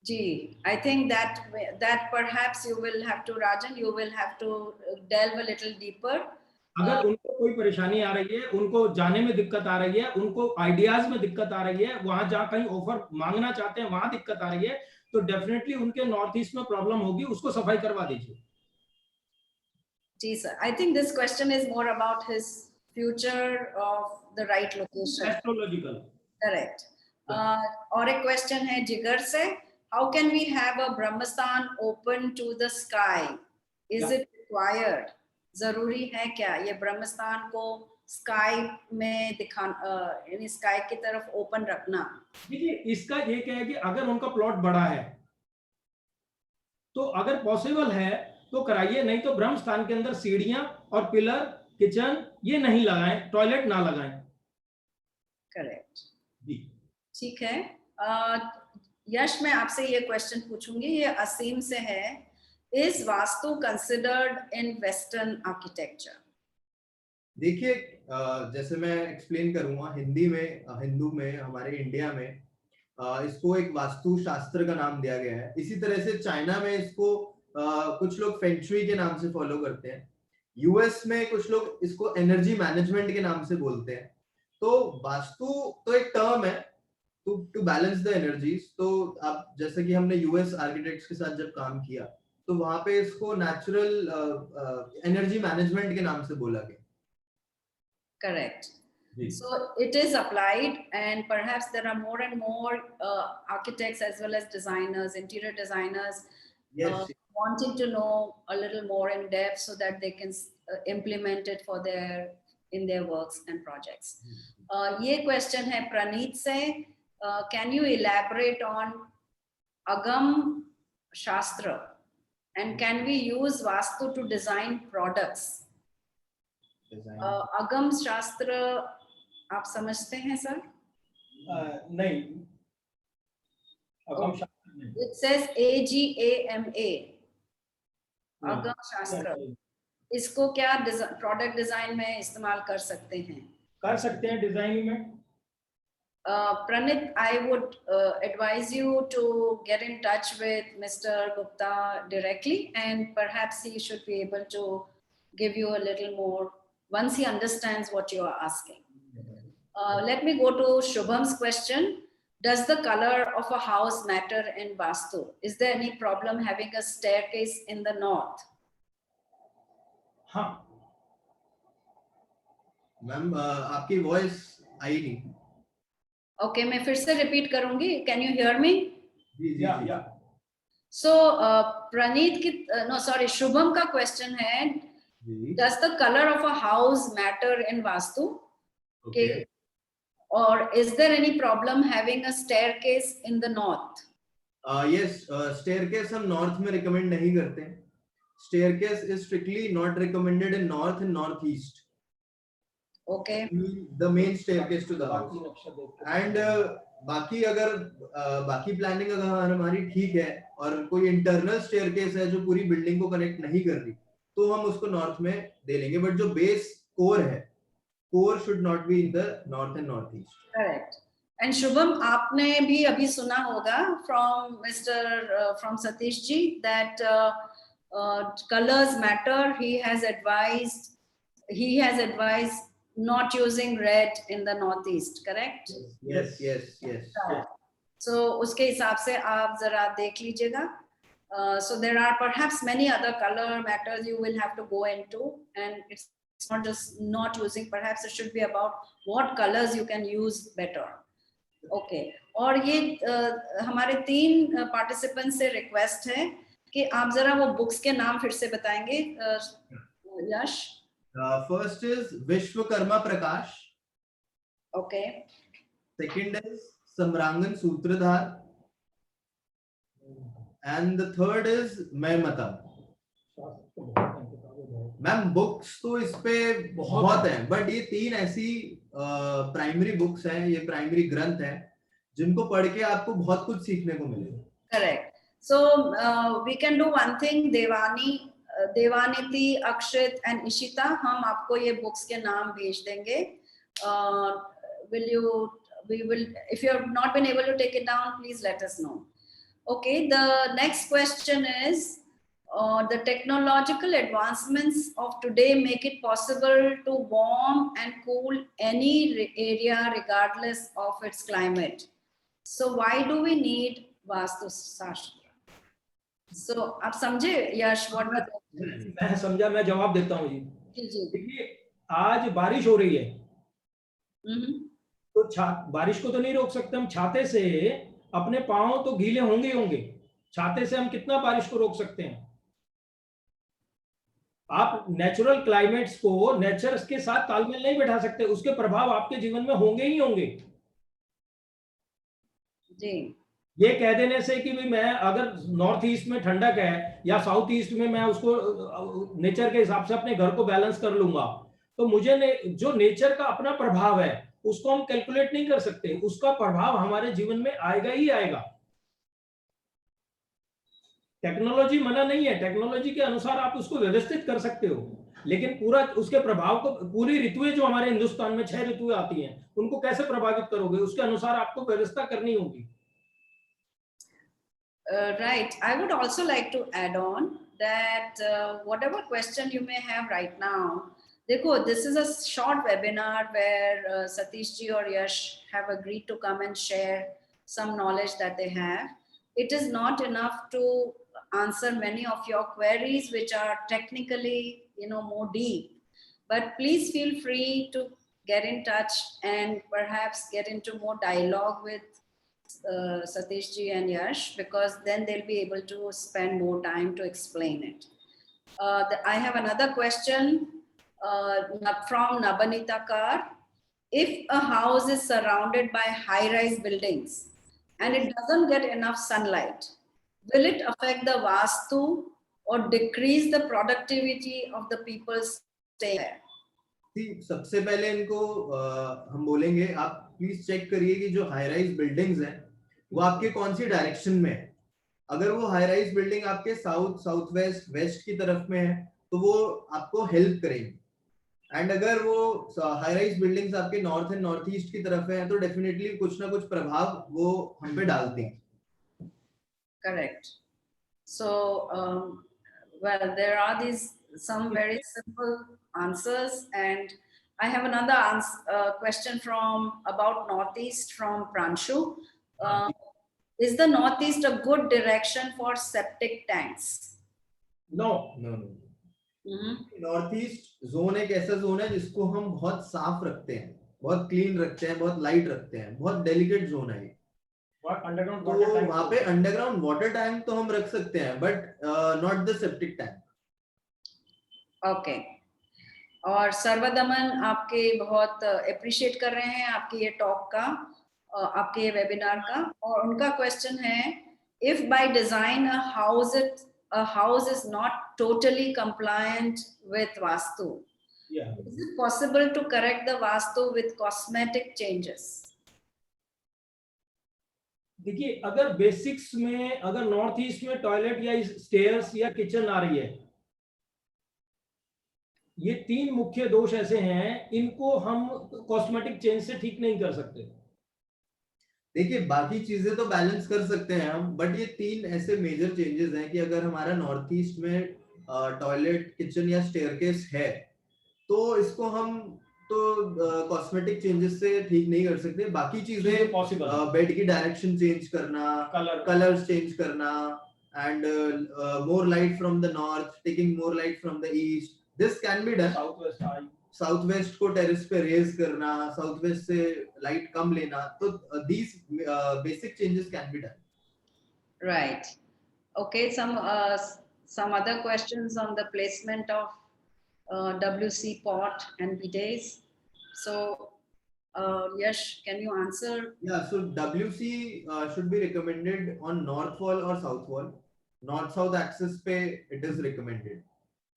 जी, I think that perhaps you will have to, Rajan, you will have to delve a little deeper. अगर उनको कोई परेशानी आ रही है, उनको जाने में दिक्कत आ रही है, उनको आइडियाज में दिक्कत आ रही है, वहां जहाँ कहीं ऑफर मांगना चाहते हैं वहां दिक्कत आ रही है, तो डेफिनेटली उनके नॉर्थ ईस्ट में प्रॉब्लम होगी, उसको सफाई करवा दीजिए। जी sir, I think this question is more about his future of the right location. Astrological. Correct. और एक क्वेश्चन है जिगर से, how can we have a Brahmasthan open to the sky? Is it required? जरूरी है क्या ये ब्रह्मस्थान को स्काई में दिखाना, यानी स्काई की तरफ ओपन रखना? देखिए, इसका ये क्या है कि अगर उनका प्लॉट बड़ा है तो अगर पॉसिबल है तो कराइए, नहीं तो ब्रह्म स्थान के अंदर सीढ़ियां और पिलर, किचन ये नहीं लगाएं, टॉयलेट ना लगाएं। करेक्ट जी, ठीक है। यश, मैं आपसे ये क्वेश्चन पूछूंगी, ये असीम से है, is vastu considered in western architecture? देखिए, जैसे मैं एक्सप्लेन करूंगा हिंदू में हमारे इंडिया में इसको एक वास्तु शास्त्र का नाम दिया गया है। इसी तरह से चाइना में इसको कुछ लोग फेंग शुई के नाम से फॉलो करते हैं। यूएस में कुछ लोग इसको एनर्जी मैनेजमेंट के नाम से बोलते हैं। तो वास्तु तो एक टर्म है टू बैलेंस द एनर्जीज। तो आप जैसे कि हमने यूएस आर्किटेक्ट्स के साथ जब काम किया तो वहां पे इसको नेचुरल एनर्जी मैनेजमेंट के नाम से बोला गया। Correct. Ji. So it is applied, and perhaps there are more and more architects as well as designers, interior designers, Yes. wanting to know a little more in depth so that they can implement it for in their works and projects. ये question है Praneet से. Can you elaborate on Agam Shastra, and can we use Vastu to design products? अगम शास्त्र आप समझते हैं sir? नहीं, अगम शास्त्र नहीं। It says AGAMA, अगम शास्त्र। इसको क्या प्रोडक्ट डिजाइन में इस्तेमाल कर सकते हैं? कर सकते हैं डिजाइन में। Pranit, I would advise you to get in touch with Mr. Gupta directly, and perhaps he should be able to give you a little more once he understands what you are asking. Let me go to Shubham's question. Does the color of a house matter in Vastu? Is there any problem having a staircase in the north? हाँ ma'am आपकी voice आई नहीं। Okay, मैं फिर से repeat करूंगी. Can you hear me? जी जी या जी। या So Praneet की no sorry Shubham का question है, जी। does the color of a house matter in Vastu? Okay. Or is there any problem having a staircase in the north? Yes, staircase हम north में recommend नहीं करते हैं. Staircase is strictly not recommended in north and northeast. Okay. The main staircase to the house. And बाकी अगर बाकी planning अगर हमारी ठीक है और कोई इंटरनल स्टेयरकेस है जो पूरी बिल्डिंग को कनेक्ट नहीं कर रही तो हम उसको नॉर्थ में दे लेंगे, बट जो बेस कोर है, core should not be in the north and north east. Correct. And Shubham, आपने भी अभी सुना होगा from Satish ji that colours matter. He has advised not using red in the northeast, correct? Yes. So उसके हिसाब से आप जरा देख लीजिएगा. So there are perhaps many other color matters you will have to go into, and it's not just not using, perhaps it should be about what colors you can use better. Okay. और ये हमारे 3 participants से request है कि आप जरा वो books के नाम फिर से बताएंगे. यश. First is Vishwakarma Prakash. Okay. Second is Samrangan Sutradhar. And the third is Maimata. Ma'am books तो इस पे बहुत हैं, बट ये 3 ऐसी प्राइमरी बुक्स हैं, ये प्राइमरी ग्रंथ हैं जिनको पढ़ के आपको बहुत कुछ सीखने को मिलेगा. Correct. So we can do one thing. Devaniti, Akshit and Ishita, हम आपको ये बुक्स के नाम भेज देंगे. We will, if you have not been able to take it down, please let us know. Okay, the next question is, the technological advancements of today make it possible to warm and cool any area regardless of its climate. So why do we need Vastu Shastra? So आप समझे यश? मैं समझा, मैं जवाब देता हूँ जी. देखिए, आज बारिश हो रही है तो बारिश को तो नहीं रोक सकते हम. छाते से अपने पांव तो गीले होंगे. छाते से हम कितना बारिश को रोक सकते हैं? आप नेचुरल क्लाइमेट्स को नेचर के साथ तालमेल नहीं बैठा सकते, उसके प्रभाव आपके जीवन में होंगे ही होंगे जी. ये कह देने से कि भाई मैं अगर नॉर्थ ईस्ट में ठंडक है या साउथ ईस्ट में मैं उसको नेचर के हिसाब से अपने घर को बैलेंस कर लूंगा, तो मुझे जो नेचर का अपना प्रभाव है उसको हम कैलकुलेट नहीं कर सकते. उसका प्रभाव हमारे जीवन में आएगा ही आएगा. टेक्नोलॉजी मना नहीं है, टेक्नोलॉजी के अनुसार आप उसको व्यवस्थित कर सकते हो, लेकिन पूरा उसके प्रभाव को, पूरी ऋतुएं जो हमारे हिंदुस्तान में 6 ऋतुएं आती हैं, उनको कैसे प्रभावित करोगे? उसके अनुसार आपको व्यवस्था करनी होगी. Right. I would also like to add on that whatever question you may have right now, देखो, this is a short webinar where Satish ji or Yash have agreed to come and share some knowledge that they have. It is not enough to answer many of your queries, which are technically, more deep. But please feel free to get in touch and perhaps get into more dialogue with Satish ji and Yash, because then they'll be able to spend more time to explain it. I have another question from Nabanita Kar. If a house is surrounded by high-rise buildings and it doesn't get enough sunlight, will it affect the vastu or decrease the productivity of the people staying there? सबसे पहले इनको हम बोलेंगे, आप please check करिए कि जो high rise buildings हैं वो आपके कौन सी डायरेक्शन में है. अगर वो हाई राइज बिल्डिंग आपके साउथ, साउथ वेस्ट, वेस्ट की तरफ में है तो वो आपको हेल्प करेगी. एंड अगर वो हाई राइज बिल्डिंग्स आपके नॉर्थ एंड नॉर्थ ईस्ट की तरफ है तो डेफिनेटली कुछ ना कुछ प्रभाव वो हम पे डालती हैं. Correct. So, well, there are these some very simple answers, and I have another question from about Northeast from Pranshu. Is the Northeast a good direction for septic tanks? No. North east zone एक ऐसा zone है जिसको हम बहुत साफ रखते हैं, बहुत क्लीन रखते हैं, बहुत लाइट रखते हैं, बहुत डेलिकेट जोन है. अंडरग्राउंड तो वहाँ पे अंडरग्राउंड वाटर टैंक तो हम रख सकते हैं, but not the septic tank. Okay. और सर्वदमन आपके बहुत अप्रिशिएट कर रहे हैं आपके ये टॉक का, आपके ये वेबिनार का, और उनका क्वेश्चन है, if by design a house is not totally compliant with vastu, is it possible to correct the vastu with cosmetic changes? देखिए, अगर बेसिक्स में अगर नॉर्थ ईस्ट में टॉयलेट या स्टेयर्स या किचन आ रही है, ये 3 मुख्य दोष ऐसे हैं, इनको हम कॉस्मेटिक चेंज से ठीक नहीं कर सकते. देखिए, बाकी चीजें तो बैलेंस कर सकते हैं हम, बट ये 3 ऐसे मेजर चेंजेस हैं कि अगर हमारा नॉर्थ ईस्ट में टॉयलेट, किचन या स्टेयरकेस है तो इसको हम तो कॉस्मेटिक चेंजेस से ठीक नहीं कर सकते. बाकी चीजें पॉसिबल, बेड की डायरेक्शन चेंज करना, कलर्स चेंज करना, and more light from the north, taking more light from the east, this can be done. South west को टेरेस पे रेज करना, साउथ वेस्ट से लाइट कम लेना, तो these basic changes can be done. Right. Okay. Some other questions on the placement of WC pot and bidets. So, Yash, can you answer? Yeah. So WC should be recommended on north wall or south wall. North-south axis पे it is recommended.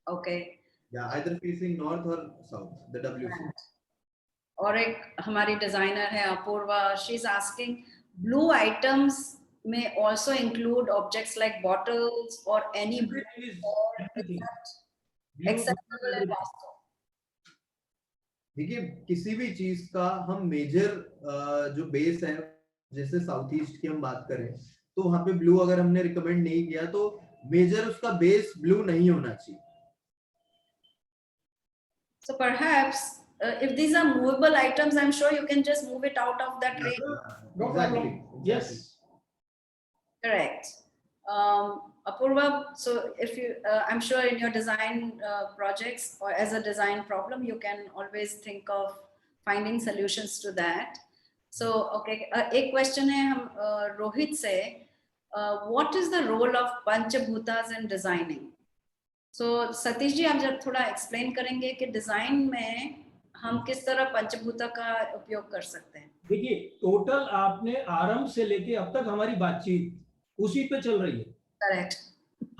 Okay. Yeah, either facing north or south, the WC. और एक हमारी designer है Apurva, she is asking, blue items में also include objects like bottles और any acceptable in Vastu. देखिए, किसी भी चीज का हम मेजर जो बेस है, जैसे साउथ ईस्ट की हम बात करें तो वहां पे ब्लू अगर हमने रिकमेंड नहीं किया तो मेजर उसका बेस ब्लू नहीं होना चाहिए. So perhaps if these are movable items, I'm sure you can just move it out of that range. Exactly. Yes. Correct. Apurva, so if you, I'm sure in your design projects or as a design problem, you can always think of finding solutions to that. So, okay, एक question है हम रोहित से, what is the role of Panchabhutas in designing? So, Satish ji, आप जब थोड़ा explain करेंगे कि design में हम किस तरह पंचभूता का उपयोग कर सकते हैं. देखिए, टोटल आपने आरंभ से लेके अब तक हमारी बातचीत उसी पे चल रही है. करेक्ट.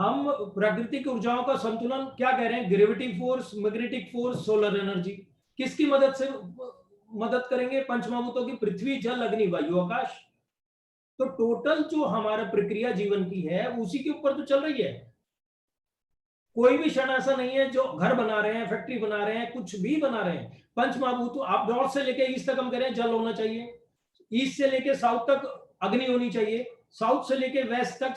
हम प्राकृतिक ऊर्जाओं का संतुलन क्या कह रहे हैं, gravity force, magnetic force, solar energy, किसकी मदद से मदद करेंगे? पंचमहाभूतों की, पृथ्वी, जल, अग्नि, वायु, आकाश. तो टोटल जो हमारा प्रक्रिया जीवन की है उसी के ऊपर तो चल रही है. कोई भी क्षण ऐसा नहीं है जो घर बना रहे हैं, फैक्ट्री बना रहे हैं, कुछ भी बना रहे हैं, पंचमहाभूत, आप नॉर्थ से लेके ईस्ट तक हम कह रहे हैं जल होना चाहिए, ईस्ट से लेके साउथ तक अग्नि होनी चाहिए, साउथ से लेके वेस्ट तक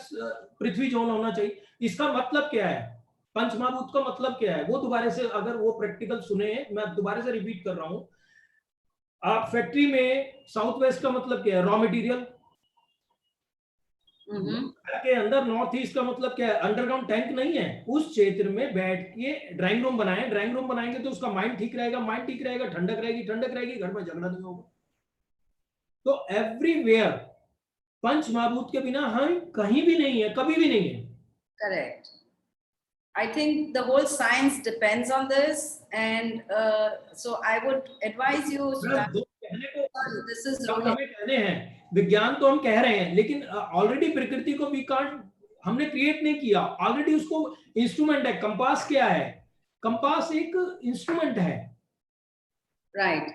पृथ्वी जोन होना चाहिए. इसका मतलब क्या है? पंचमहाभूत का मतलब क्या है, वो दोबारा से अगर वो प्रैक्टिकल सुने, मैं दोबारा से रिपीट कर रहा हूं। आप फैक्ट्री में साउथ वेस्ट का मतलब क्या है, रॉ मटेरियल। के अंदर नॉर्थ ईस्ट का मतलब क्या है, अंडरग्राउंड टैंक नहीं है। उस क्षेत्र में बैठ के ड्राइंग रूम बनाए, ड्राइंग रूम बनाएंगे तो उसका माइंड ठीक रहेगा, माइंड ठीक रहेगा, ठंडक रहेगी, ठंडक रहेगी, घर में झगड़ा नहीं होगा। तो एवरीवेयर पंच महाभूत के बिना हम कहीं भी नहीं है, कभी भी नहीं है। Correct. I think the whole science depends on this, and so I would advise you that कहने को this is शब्द Rohit. हमें कहने हैं, विज्ञान तो हम कह रहे हैं, लेकिन ऑलरेडी प्रकृति को वी कांट, हमने क्रिएट नहीं किया, ऑलरेडी उसको इंस्ट्रूमेंट है। कंपास क्या है, कंपास एक इंस्ट्रूमेंट है। Right.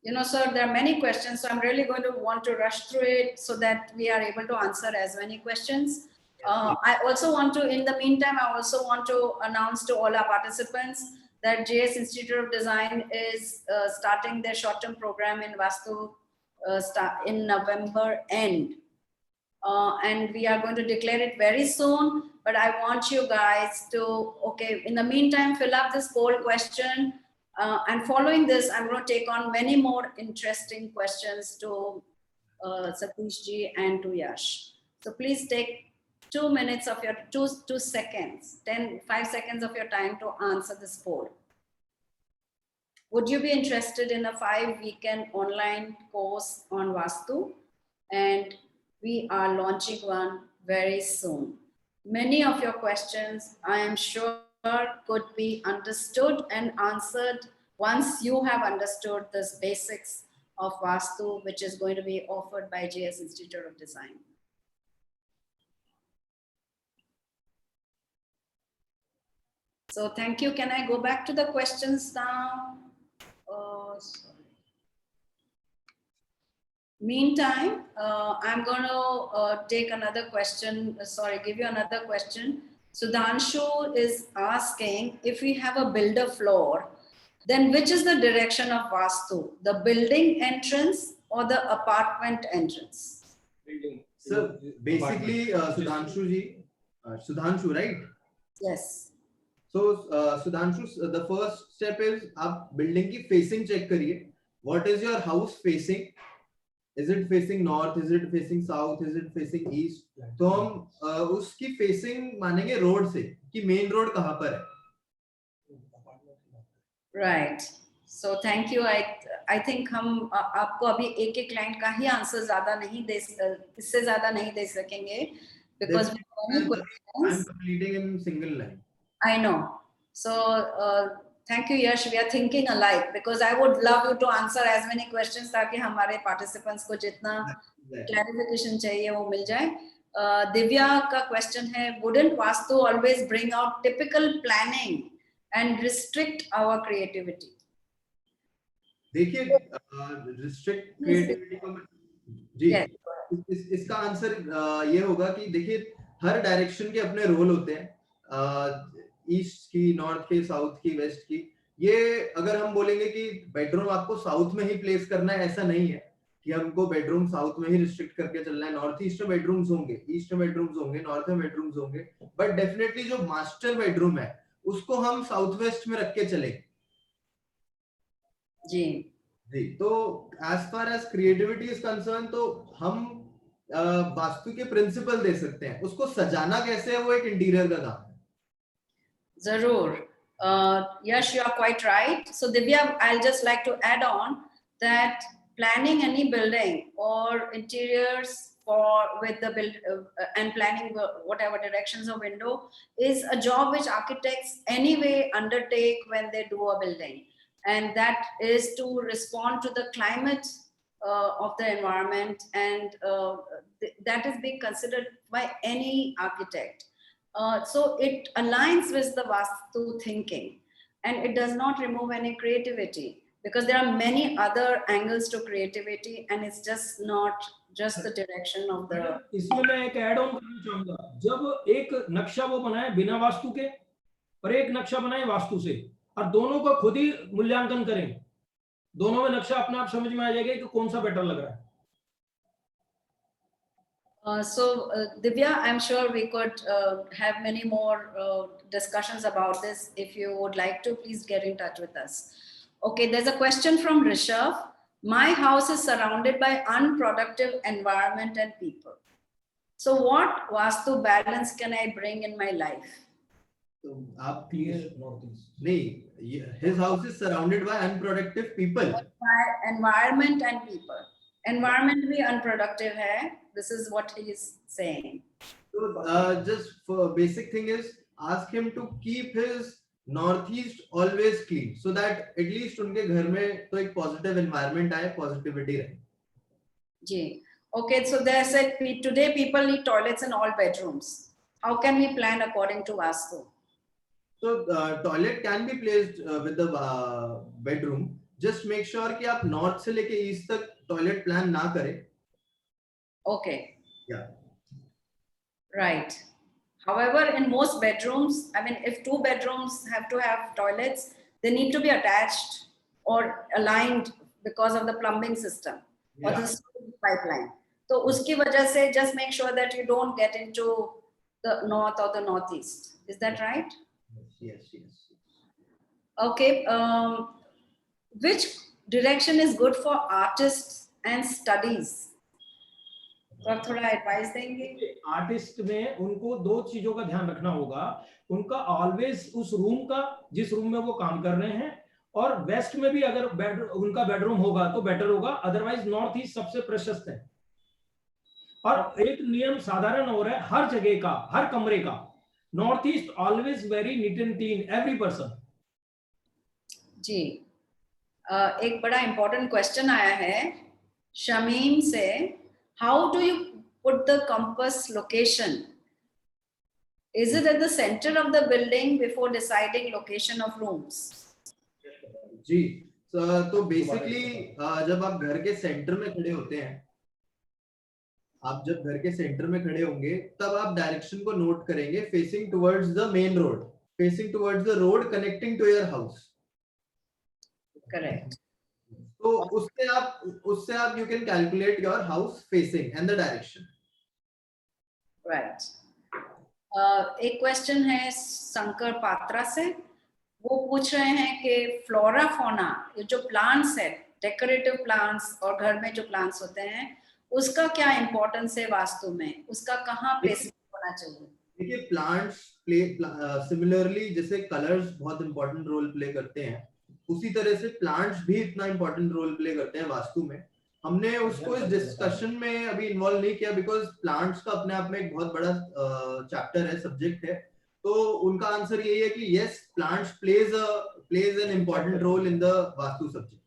You know, sir, there are many questions, so I'm really going to want to rush through it so that we are able to answer as many questions. I also want to, in the meantime, I also want to announce to all our participants that JS Institute of Design is starting their short-term program in Vastu in November end. And we are going to declare it very soon, but I want you guys to, okay, in the meantime, fill up this poll question. And following this, I'm going to take on many more interesting questions to Satish ji and to Yash. So please take 2 minutes of your 2 seconds, 5 seconds of your time to answer this poll. Would you be interested in a 5-weekend online course on Vastu? And we are launching one very soon. Many of your questions, I am sure, could be understood and answered once you have understood the basics of Vastu, which is going to be offered by JS Institute of Design. So thank you. Can I go back to the questions now? Sorry. Meantime, I'm going to take another question. Give you another question. Sudhanshu is asking, if we have a builder floor, then which is the direction of Vastu? The building entrance or the apartment entrance? Building. So basically, Sudhanshu, right? Yes. So Sudhanshu, the first step is आप building की facing check करिए. What is your house facing? Is it facing north? Is it facing south? Is it facing east? तो हम उसकी facing मानेंगे road से कि main road कहाँ पर है. Right. So thank you. I think हम आपको अभी एक client का ही answer ज़्यादा नहीं दे, इससे ज़्यादा नहीं दे सकेंगे, because I'm completing in single line. I know. So thank you, Yash. We are thinking alike, because I would love you to answer as many questions ताकि हमारे participants को जितना clarification चाहिए वो मिल जाए. Divya का question है, wouldn't Vastu always bring out typical planning and restrict our creativity? देखिए restrict creativity को जी इसका आंसर ये होगा कि देखिए हर डायरेक्शन के अपने रोल होते हैं, ईस्ट की, नॉर्थ की, साउथ की, वेस्ट की. ये अगर हम बोलेंगे कि बेडरूम आपको साउथ में ही प्लेस करना है, ऐसा नहीं है कि हमको बेडरूम साउथ में ही रिस्ट्रिक्ट करके चलना है. नॉर्थ ईस्ट में बेडरूम्स होंगे, ईस्ट में बेडरूम्स होंगे, नॉर्थ में बेडरूम्स होंगे, बट डेफिनेटली जो मास्टर बेडरूम है उसको हम साउथ वेस्ट में रख के चलेंगे. जी जी. तो as far as creativity is concern, तो हम वास्तु के प्रिंसिपल दे सकते हैं. उसको सजाना कैसे है वो एक इंटीरियर का काम है. जरूर. Yes, you are quite right. So Divya, I'll just like to add on that planning any building or interiors with the build and planning whatever directions of window is a job which architects anyway undertake when they do a building, and that is to respond to the climate of the environment, and that is being considered by any architect. So it aligns with the Vastu thinking, and it does not remove any creativity, because there are many other angles to creativity, and it's just not just the direction of the. इसमें मैं एक add on करना चाहूंगा. जब एक नक्शा वो बनाए बिना वास्तु के और एक नक्शा बनाए वास्तु से, और दोनों को खुद ही मूल्यांकन करें, दोनों में नक्शा अपने आप समझ में आ जाएगा कि कौन सा बेटर लग रहा है. Divya, I'm sure we could have many more discussions about this. If you would like to, please get in touch with us. Okay, there's a question from Rishabh. My house is surrounded by unproductive environment and people. So what Vastu balance can I bring in my life? तो आप Clear northeast. नहीं, his house is surrounded by unproductive people. By environment and people. Environment भी unproductive है. This is what he is saying. So just for basic thing is ask him to keep his northeast always clean so that at least उनके घर में तो एक positive environment आए, positivity रहे. जी. Okay, so they said today people need toilets in all bedrooms. How can we plan according to Vastu? So toilet can be placed with the bedroom. Just make sure कि आप north से लेके east तक toilet plan ना करें. Okay. Yeah. Right. However, in most bedrooms, I mean, if 2 bedrooms have to have toilets, they need to be attached or aligned because of the plumbing system or the sewage pipeline. So, uski wajah se just make sure that you don't get into the north or the northeast. Is that right? Yes. Okay. Which direction is good for artists and studies? तो आप थोड़ा advice देंगे? Artist में उनको 2 चीजों का ध्यान रखना होगा. उनका ऑलवेज उस रूम का, जिस रूम में वो काम कर रहे हैं, और वेस्ट में भी अगर उनका बेडरूम होगा तो बेटर होगा. अदरवाइज नॉर्थ ईस्ट सबसे प्रशस्त है. और एक नियम साधारण हो रहा है हर जगह का, हर कमरे का. North east always very neat and clean, every person. जी. एक बड़ा इंपॉर्टेंट क्वेश्चन आया है शमीम से. How do you put the compass location? Is it at the center of the building before deciding location of rooms? जी. तो basically जब आप घर के सेंटर में खड़े होते हैं, आप जब घर के सेंटर में खड़े होंगे तब आप डायरेक्शन को नोट करेंगे facing towards the main road, facing towards the road connecting to your house. Correct. तो उससे आप you can calculate your house facing and the direction. Right. एक क्वेश्चन है शंकर पात्रा से. वो पूछ रहे हैं कि फ्लोरा फोना, ये जो प्लांट्स है, डेकोरेटिव प्लांट्स और घर में जो प्लांट्स होते हैं, उसका क्या इंपॉर्टेंस है वास्तु में? उसका कहाँ प्लेसमेंट होना चाहिए? देखिए, प्लांट्स सिमिलरली जैसे कलर्स बहुत इंपॉर्टेंट रोल प्ले करते हैं, उसी तरह से प्लांट्स भी इतना इंपॉर्टेंट रोल प्ले करते हैं वास्तु में. हमने उसको इस डिस्कशन में अभी इन्वॉल्व नहीं किया बिकॉज प्लांट्स का अपने आप में एक बहुत बड़ा चैप्टर है, सब्जेक्ट है. तो उनका आंसर यही है कि yes, plants plays an important role in the vastu subject.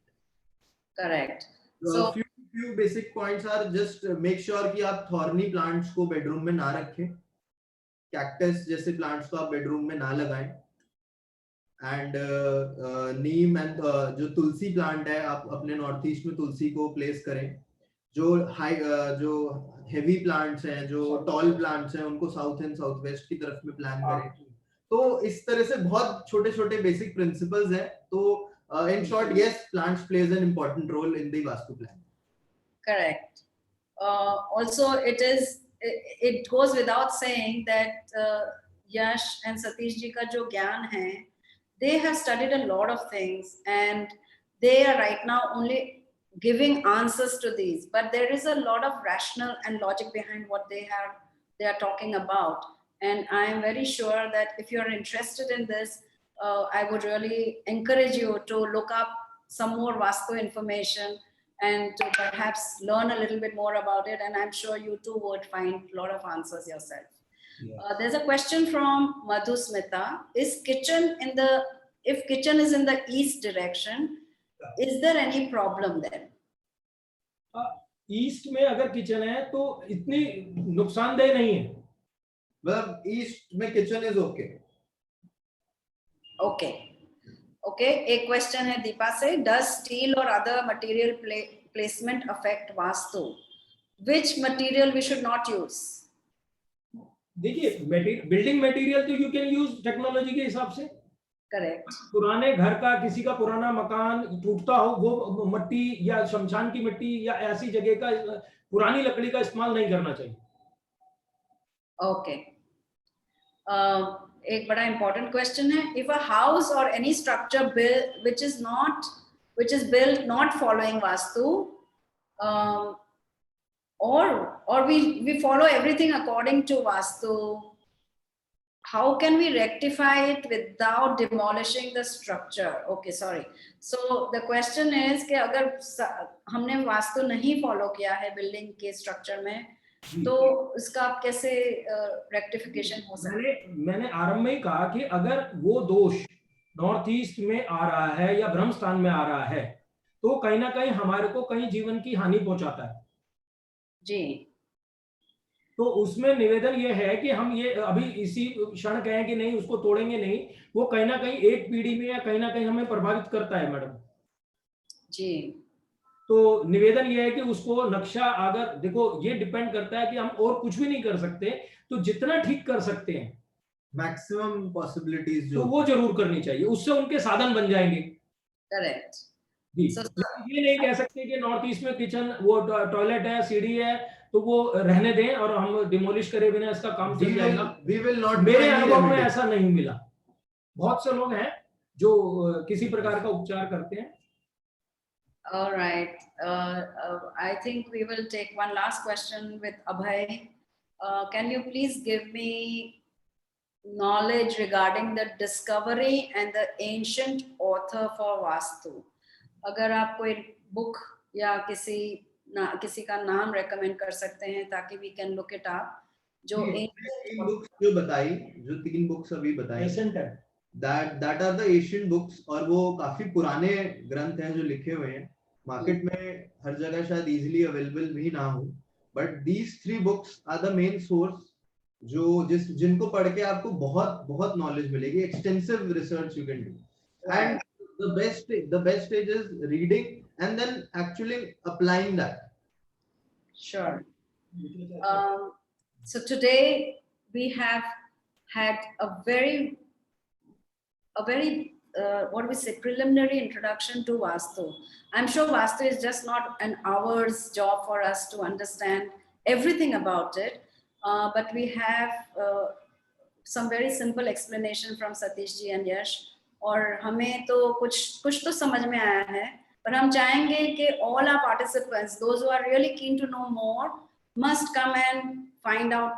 Correct. So few basic points are just make sure कि आप थॉर्नी प्लांट्स को बेडरूम में ना रखें, कैक्टस जैसे प्लांट्स को आप बेडरूम में ना लगाएं, एंड नीम एंड जो तुलसी प्लांट है, आप अपने नॉर्थ ईस्ट में तुलसी को प्लेस करें. जो हेवी प्लांट्स हैं, जो टॉल प्लांट्स हैं, उनको साउथ एंड साउथ वेस्ट की तरफ में प्लान करें. तो इस तरह से बहुत छोटे छोटे बेसिक प्रिंसिपल्स हैं. तो in short, yes, plants plays an important role in the vastu plan. Correct. Also, it goes without saying that Yash and Satish ji ka jo gyan hai, they have studied a lot of things and they are right now only giving answers to these, but there is a lot of rational and logic behind what they are talking about. And I am very sure that if you are interested in this, I would really encourage you to look up some more Vastu information and to perhaps learn a little bit more about it. And I'm sure you too would find a lot of answers yourself. Yeah. There's a question from Madhu Smita. If kitchen is in the east direction, is there any problem there? East में अगर kitchen है तो इतनी नुकसानदेह नहीं है. मतलब east में kitchen is okay. Okay. Okay, एक क्वेश्चन है दीपा से. Does steel or other material placement affect vastu? Which material we should not use? देखिए, बिल्डिंग मटेरियल तो यू कैन यूज टेक्नोलॉजी के हिसाब से. करेक्ट. पुराने घर का, किसी का पुराना मकान टूटता हो, वो मिट्टी या शमशान की मिट्टी या ऐसी जगह का पुरानी लकड़ी का इस्तेमाल नहीं करना चाहिए. Okay. एक बड़ा important question है. If a house or any structure built which is built not following Vastu, um, or we follow everything according to Vastu, how can we rectify it without demolishing the structure? Okay, sorry. So the question is कि अगर हमने वास्तु नहीं follow किया है building के structure में, तो इसका आप कैसे रेक्टिफिकेशन हो सकता है? मैंने आरंभ में ही कहा कि अगर वो दोष नॉर्थ ईस्ट में आ रहा है या ब्रह्म स्थान में आ रहा है, तो कहीं ना कहीं हमारे को कहीं जीवन की हानि पहुंचाता है जी। तो उसमें निवेदन ये है कि हम ये अभी इसी क्षण कहें कि नहीं उसको तोड़ेंगे नहीं, वो कहीं ना कहीं एक पीढ़ी में या कहीं ना कहीं हमें प्रभावित करता है मैडम जी। तो निवेदन ये है कि उसको नक्शा अगर देखो ये डिपेंड करता है कि हम और कुछ भी नहीं कर सकते, तो जितना ठीक कर सकते हैं मैक्सिमम पॉसिबिलिटीज तो वो जरूर करनी चाहिए, उससे उनके साधन बन जाएंगे। करेक्ट जी। ये नहीं कह सकते कि नॉर्थ ईस्ट में किचन वो टॉयलेट है सीढ़ी है तो वो रहने दें और हम डिमोलिश करे बिना इसका काम चल जाएगा। मेरे अनुभव में ऐसा नहीं मिला। बहुत से लोग हैं जो किसी प्रकार का उपचार करते हैं। All right. I think we will take one last question with Abhay. Can you please give me knowledge regarding the discovery and the ancient author for Vastu? अगर आप कोई book या किसी का नाम recommend कर सकते हैं ताकि we can look it up. जो तीन बुक्स जो बताई, जो तीन बुक्स अभी बताई, एशियंट है, that are the Asian books, और वो काफी पुराने ग्रंथ हैं जो लिखे हुए हैं, मार्केट में हर जगह शायद इजीली अवेलेबल भी ना हो, but these three books are the main source जो जिनको पढ़ के आपको बहुत बहुत नॉलेज मिलेगी, extensive research you can do, and the best stage is reading and then actually applying that. Sure. So today we have had a very what do we say, preliminary introduction to Vastu. I'm sure Vastu is just not an hour's job for us to understand everything about it, but we have some very simple explanation from Satish ji and Yash, और हमें तो कुछ तो समझ में आया है, पर हम चाहेंगे कि all our participants, those who are really keen to know more, must come and find out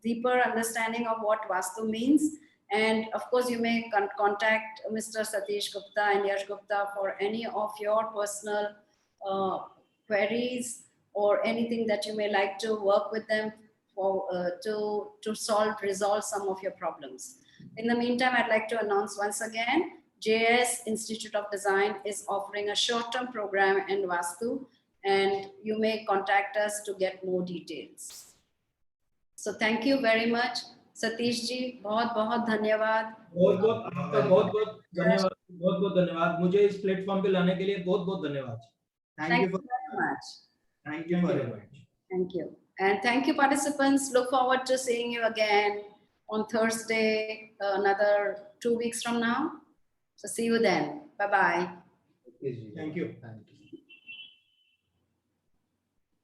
deeper understanding of what Vastu means. And of course, you may contact Mr. Satish Gupta and Yash Gupta for any of your personal queries or anything that you may like to work with them for to resolve some of your problems. In the meantime, I'd like to announce once again, JS Institute of Design is offering a short-term program in Vastu, and you may contact us to get more details. So thank you very much. Satish ji बहुत बहुत धन्यवाद। बहुत बहुत धन्यवाद मुझे इस platform पे लाने के लिए बहुत धन्यवाद। Thank you very much. Thank you very much. Thank you. And thank you participants. Look forward to seeing you again on Thursday, another 2 weeks from now. So see you then. Bye-bye. Thank you.